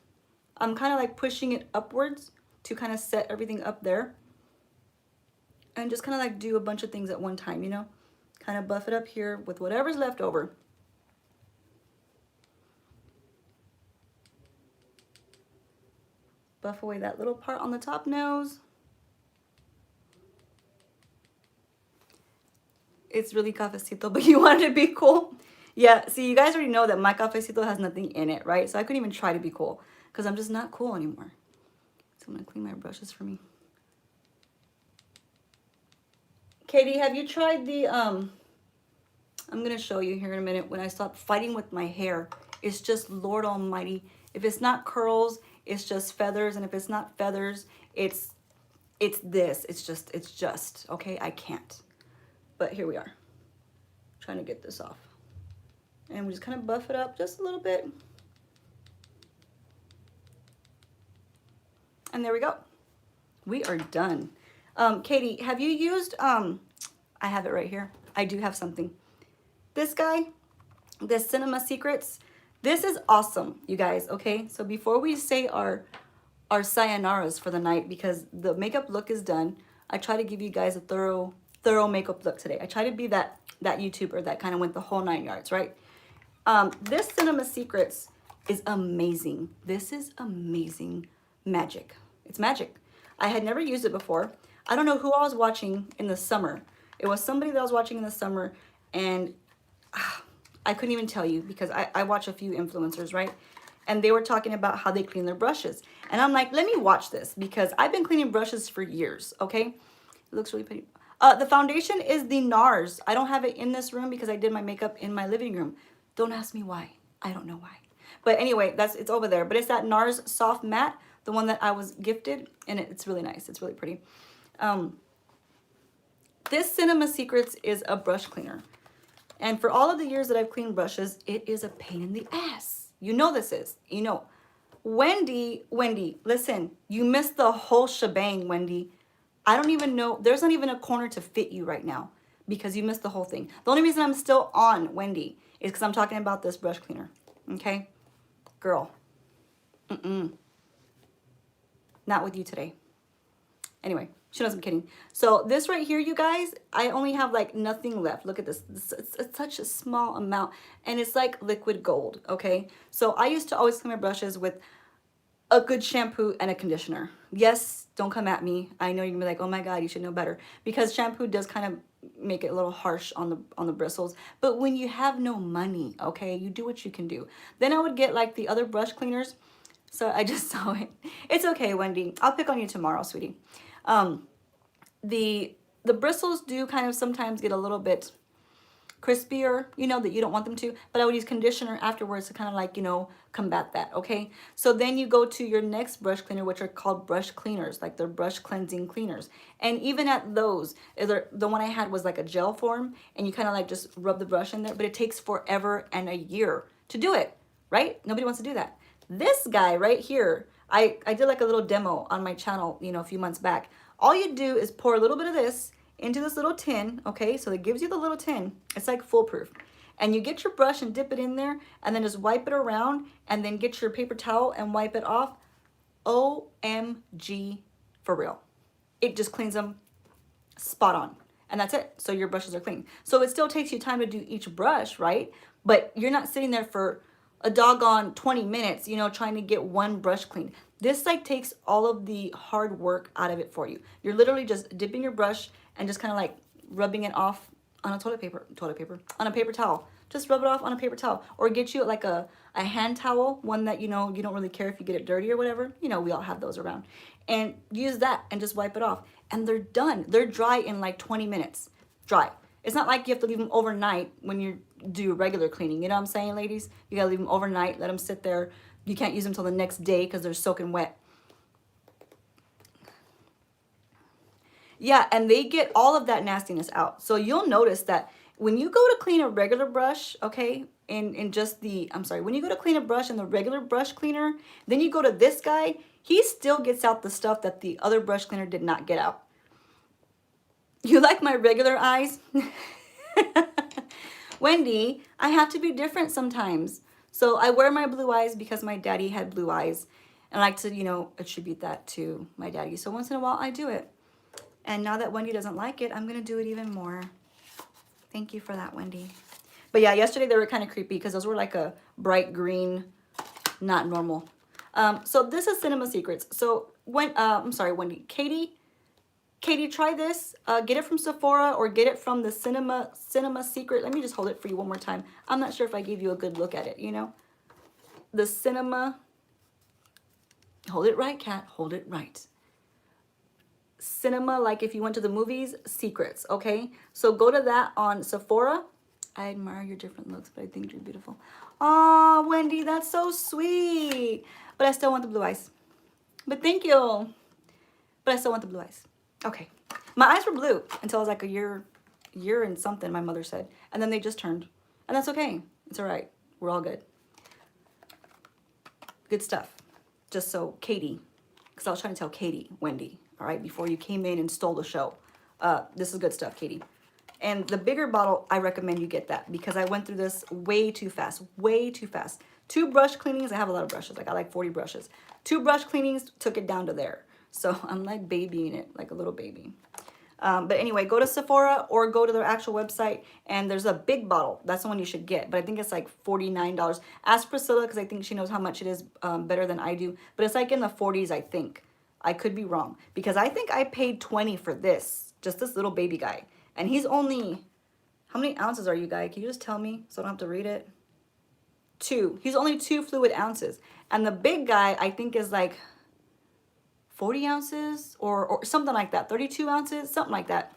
Speaker 1: I'm kind of like pushing it upwards to kind of set everything up there. And just kind of like do a bunch of things at one time, you know? Kind of buff it up here with whatever's left over. Buff away that little part on the top nose. It's really cafecito, but you wanted to be cool. Yeah, see, you guys already know that my cafecito has nothing in it, right? So I couldn't even try to be cool because I'm just not cool anymore. So I'm going to clean my brushes for me. Katie, have you tried the, I'm going to show you here in a minute when I stop fighting with my hair. It's just, Lord Almighty, if it's not curls, it's just feathers. And if it's not feathers, it's this. It's just, okay? I can't. But here we are, trying to get this off. And we just kind of buff it up just a little bit. And there we go. We are done. Katie, have you used, I have it right here. I do have something. This guy, this Cinema Secrets, this is awesome, you guys, okay? So before we say our sayonaras for the night, because the makeup look is done, I try to give you guys a thorough makeup look today. I try to be that YouTuber that kind of went the whole 9 yards, right? This Cinema Secrets is amazing. This is amazing magic. It's magic. I had never used it before. I don't know who I was watching in the summer. It was somebody that I was watching in the summer, and I couldn't even tell you because I watch a few influencers, right? And they were talking about how they clean their brushes. And I'm like, let me watch this because I've been cleaning brushes for years, okay? It looks really pretty. The foundation is the NARS. I don't have it in this room because I did my makeup in my living room. Don't ask me why. I don't know why. But anyway, it's over there. But it's that NARS Soft Matte, the one that I was gifted, and it's really nice. It's really pretty. This Cinema Secrets is a brush cleaner. And for all of the years that I've cleaned brushes, it is a pain in the ass. You know this is. You know. Wendy, listen, you missed the whole shebang, Wendy. I don't even know. There's not even a corner to fit you right now because you missed the whole thing. The only reason I'm still on Wendy is because I'm talking about this brush cleaner. Okay? Girl. Not with you today. Anyway, she knows I'm kidding. So this right here, you guys, I only have like nothing left. Look at this. It's such a small amount. And it's like liquid gold. Okay? So I used to always clean my brushes with a good shampoo and a conditioner. Yes, don't come at me. I know you're gonna be like, oh my God, you should know better. Because shampoo does kind of make it a little harsh on the bristles. But when you have no money, okay, you do what you can do. Then I would get like the other brush cleaners. So I just saw it. It's okay, Wendy. I'll pick on you tomorrow, sweetie. The bristles do kind of sometimes get a little bit crispier, you know, that you don't want them to, but I would use conditioner afterwards to kind of like, you know, combat that, okay? So then you go to your next brush cleaner, which are called brush cleaners, like they're brush cleansing cleaners. And even at those, the one I had was like a gel form, and you kind of like just rub the brush in there, but it takes forever and a year to do it, right? Nobody wants to do that. This guy right here, I did like a little demo on my channel, you know, a few months back. All you do is pour a little bit of this into this little tin, okay? So it gives you the little tin. It's like foolproof. And you get your brush and dip it in there and then just wipe it around and then get your paper towel and wipe it off. OMG, for real. It just cleans them spot on. And that's it. So your brushes are clean. So it still takes you time to do each brush, right? But you're not sitting there for a doggone 20 minutes, you know, trying to get one brush clean. This like takes all of the hard work out of it for you. You're literally just dipping your brush and just kind of like rubbing it off on a on a paper towel. Just rub it off on a paper towel, or get you like a hand towel, one that, you know, you don't really care if you get it dirty or whatever. You know, we all have those around. And use that and just wipe it off. And they're done. They're dry in like 20 minutes. Dry. It's not like you have to leave them overnight when you do regular cleaning. You know what I'm saying, ladies? You gotta leave them overnight, let them sit there, You can't use them till the next day because they're soaking wet. Yeah, and they get all of that nastiness out. So you'll notice that when you go to clean a regular brush, okay, in just the, I'm sorry, when you go to clean a brush in the regular brush cleaner, then you go to this guy, he still gets out the stuff that the other brush cleaner did not get out. You like my regular eyes? Wendy, I have to be different sometimes. So I wear my blue eyes because my daddy had blue eyes. And I like to, you know, attribute that to my daddy. So once in a while I do it. And now that Wendy doesn't like it, I'm going to do it even more. Thank you for that, Wendy. But yeah, yesterday they were kind of creepy because those were like a bright green, not normal. So this is Cinema Secrets. So when, I'm sorry, Wendy, Katie, try this. Get it from Sephora or get it from the Cinema Secret. Let me just hold it for you one more time. I'm not sure if I gave you a good look at it, you know. The Cinema, hold it right, cat, hold it right. Cinema, like if you went to the movies, Secrets, okay? So go to that on Sephora. I admire your different looks, but I think you're beautiful. Aw, Wendy, that's so sweet. But I still want the blue eyes. But thank you. But I still want the blue eyes. Okay. My eyes were blue until I was like a year and something, my mother said. And then they just turned. And that's okay. It's all right. We're all good. Good stuff. Just so Katie, because I was trying to tell Katie, Wendy, all right, before you came in and stole the show. This is good stuff, Katie. And the bigger bottle, I recommend you get that because I went through this way too fast, way too fast. 2 brush cleanings. I have a lot of brushes. Like I like 40 brushes. 2 brush cleanings took it down to there. So I'm like babying it, like a little baby. But anyway, go to Sephora or go to their actual website and there's a big bottle. That's the one you should get. But I think it's like $49. Ask Priscilla because I think she knows how much it is better than I do. But it's like in the 40s, I think. I could be wrong because I think I paid 20 for this, just this little baby guy. And he's only, how many ounces are you, guy? Can you just tell me so I don't have to read it? 2. He's only 2 fluid ounces. And the big guy, I think, is like 40 ounces or something like that. 32 ounces, something like that.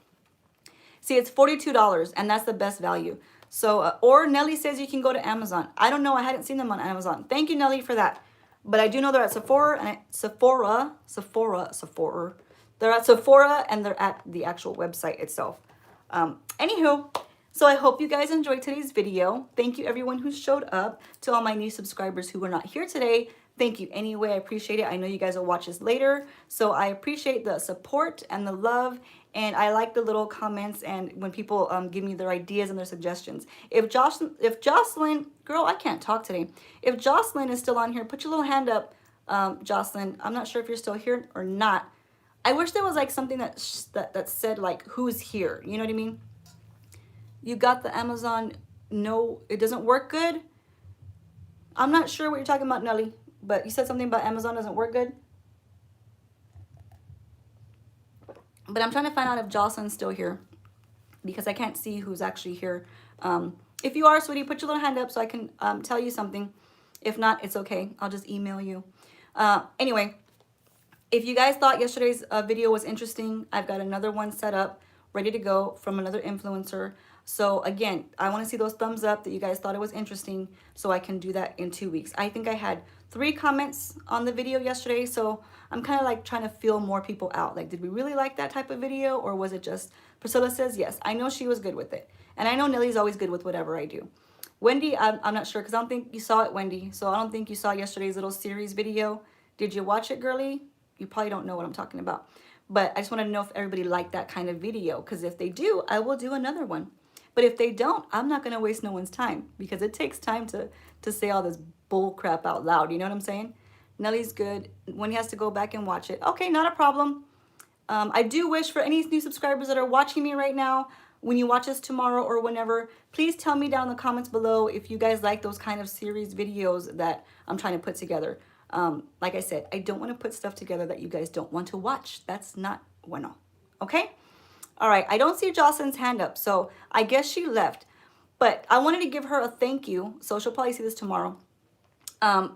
Speaker 1: See, it's $42, and that's the best value. So, or Nelly says you can go to Amazon. I don't know. I hadn't seen them on Amazon. Thank you, Nelly, for that. But I do know they're at Sephora and Sephora. They're at Sephora and they're at the actual website itself. Anywho, so I hope you guys enjoyed today's video. Thank you everyone who showed up. To all my new subscribers who were not here today, thank you anyway. I appreciate it. I know you guys will watch this later. So I appreciate the support and the love. And I like the little comments and when people give me their ideas and their suggestions. If Jocelyn, girl, I can't talk today. If Jocelyn is still on here, put your little hand up, Jocelyn. I'm not sure if you're still here or not. I wish there was like something that said like who's here. You know what I mean? You got the Amazon. No, it doesn't work good. I'm not sure what you're talking about, Nelly. But you said something about Amazon doesn't work good. But I'm trying to find out if Jocelyn's still here because I can't see who's actually here. If you are, sweetie, put your little hand up so I can tell you something. If not, it's okay. I'll just email you. Anyway, if you guys thought yesterday's video was interesting, I've got another one set up, ready to go from another influencer. So again, I want to see those thumbs up that you guys thought it was interesting so I can do that in 2 weeks. I think I had 3 comments on the video yesterday, so I'm kind of like trying to feel more people out. Like, did we really like that type of video or was it just, Priscilla says yes. I know she was good with it. And I know Nelly's always good with whatever I do. Wendy, I'm not sure because I don't think you saw it, Wendy. So I don't think you saw yesterday's little series video. Did you watch it, girly? You probably don't know what I'm talking about. But I just want to know if everybody liked that kind of video because if they do, I will do another one. But if they don't, I'm not going to waste no one's time because it takes time to say all this bull crap out loud. You know what I'm saying? Nelly's good. When he has to go back and watch it. Okay, not a problem. I do wish for any new subscribers that are watching me right now, when you watch this tomorrow or whenever, please tell me down in the comments below if you guys like those kind of series videos that I'm trying to put together. Like I said, I don't want to put stuff together that you guys don't want to watch. That's not bueno. Okay? All right, I don't see Jocelyn's hand up, so I guess she left. But I wanted to give her a thank you, so she'll probably see this tomorrow,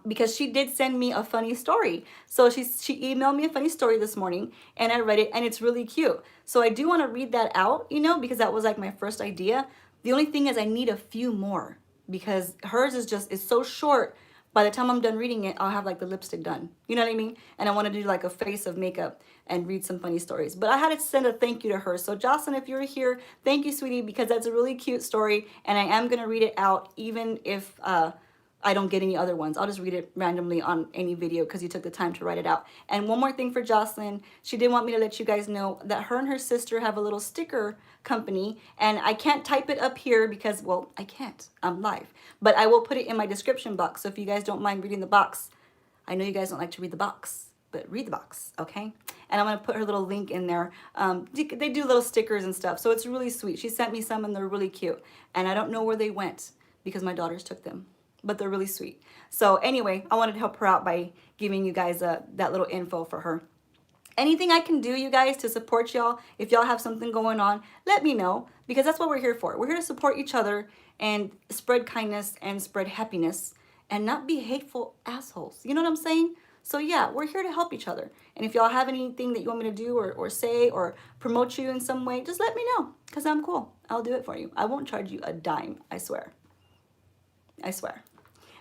Speaker 1: because she did send me a funny story. So she emailed me a funny story this morning, and I read it, and it's really cute. So I do want to read that out, you know, because that was like my first idea. The only thing is I need a few more, because hers is so short, by the time I'm done reading it, I'll have like the lipstick done. You know what I mean? And I want to do like a face of makeup and read some funny stories. But I had to send a thank you to her. So Jocelyn, if you're here, thank you, sweetie, because that's a really cute story. And I am going to read it out even if I don't get any other ones. I'll just read it randomly on any video because you took the time to write it out. And one more thing for Jocelyn, she did want me to let you guys know that her and her sister have a little sticker company, and I can't type it up here because, well, I can't. I'm live. But I will put it in my description box, so if you guys don't mind reading the box, I know you guys don't like to read the box, but read the box, okay? And I'm going to put her little link in there. They do little stickers and stuff, so it's really sweet. She sent me some, and they're really cute. And I don't know where they went because my daughters took them, but they're really sweet. So anyway, I wanted to help her out by giving you guys that little info for her. Anything I can do, you guys, to support y'all, if y'all have something going on, let me know, because that's what we're here for. We're here to support each other and spread kindness and spread happiness and not be hateful assholes. You know what I'm saying? So yeah, we're here to help each other. And if y'all have anything that you want me to do or say or promote you in some way, just let me know, because I'm cool. I'll do it for you. I won't charge you a dime, I swear. I swear.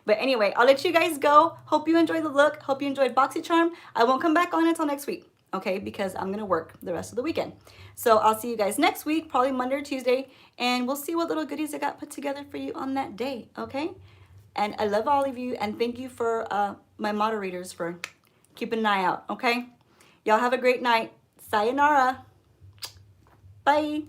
Speaker 1: But anyway, I'll let you guys go. Hope you enjoyed the look. Hope you enjoyed Boxy Charm. I won't come back on until next week, okay? Because I'm going to work the rest of the weekend. So I'll see you guys next week, probably Monday or Tuesday, and we'll see what little goodies I got put together for you on that day, okay? And I love all of you, and thank you for my moderators for keeping an eye out, okay? Y'all have a great night. Sayonara. Bye.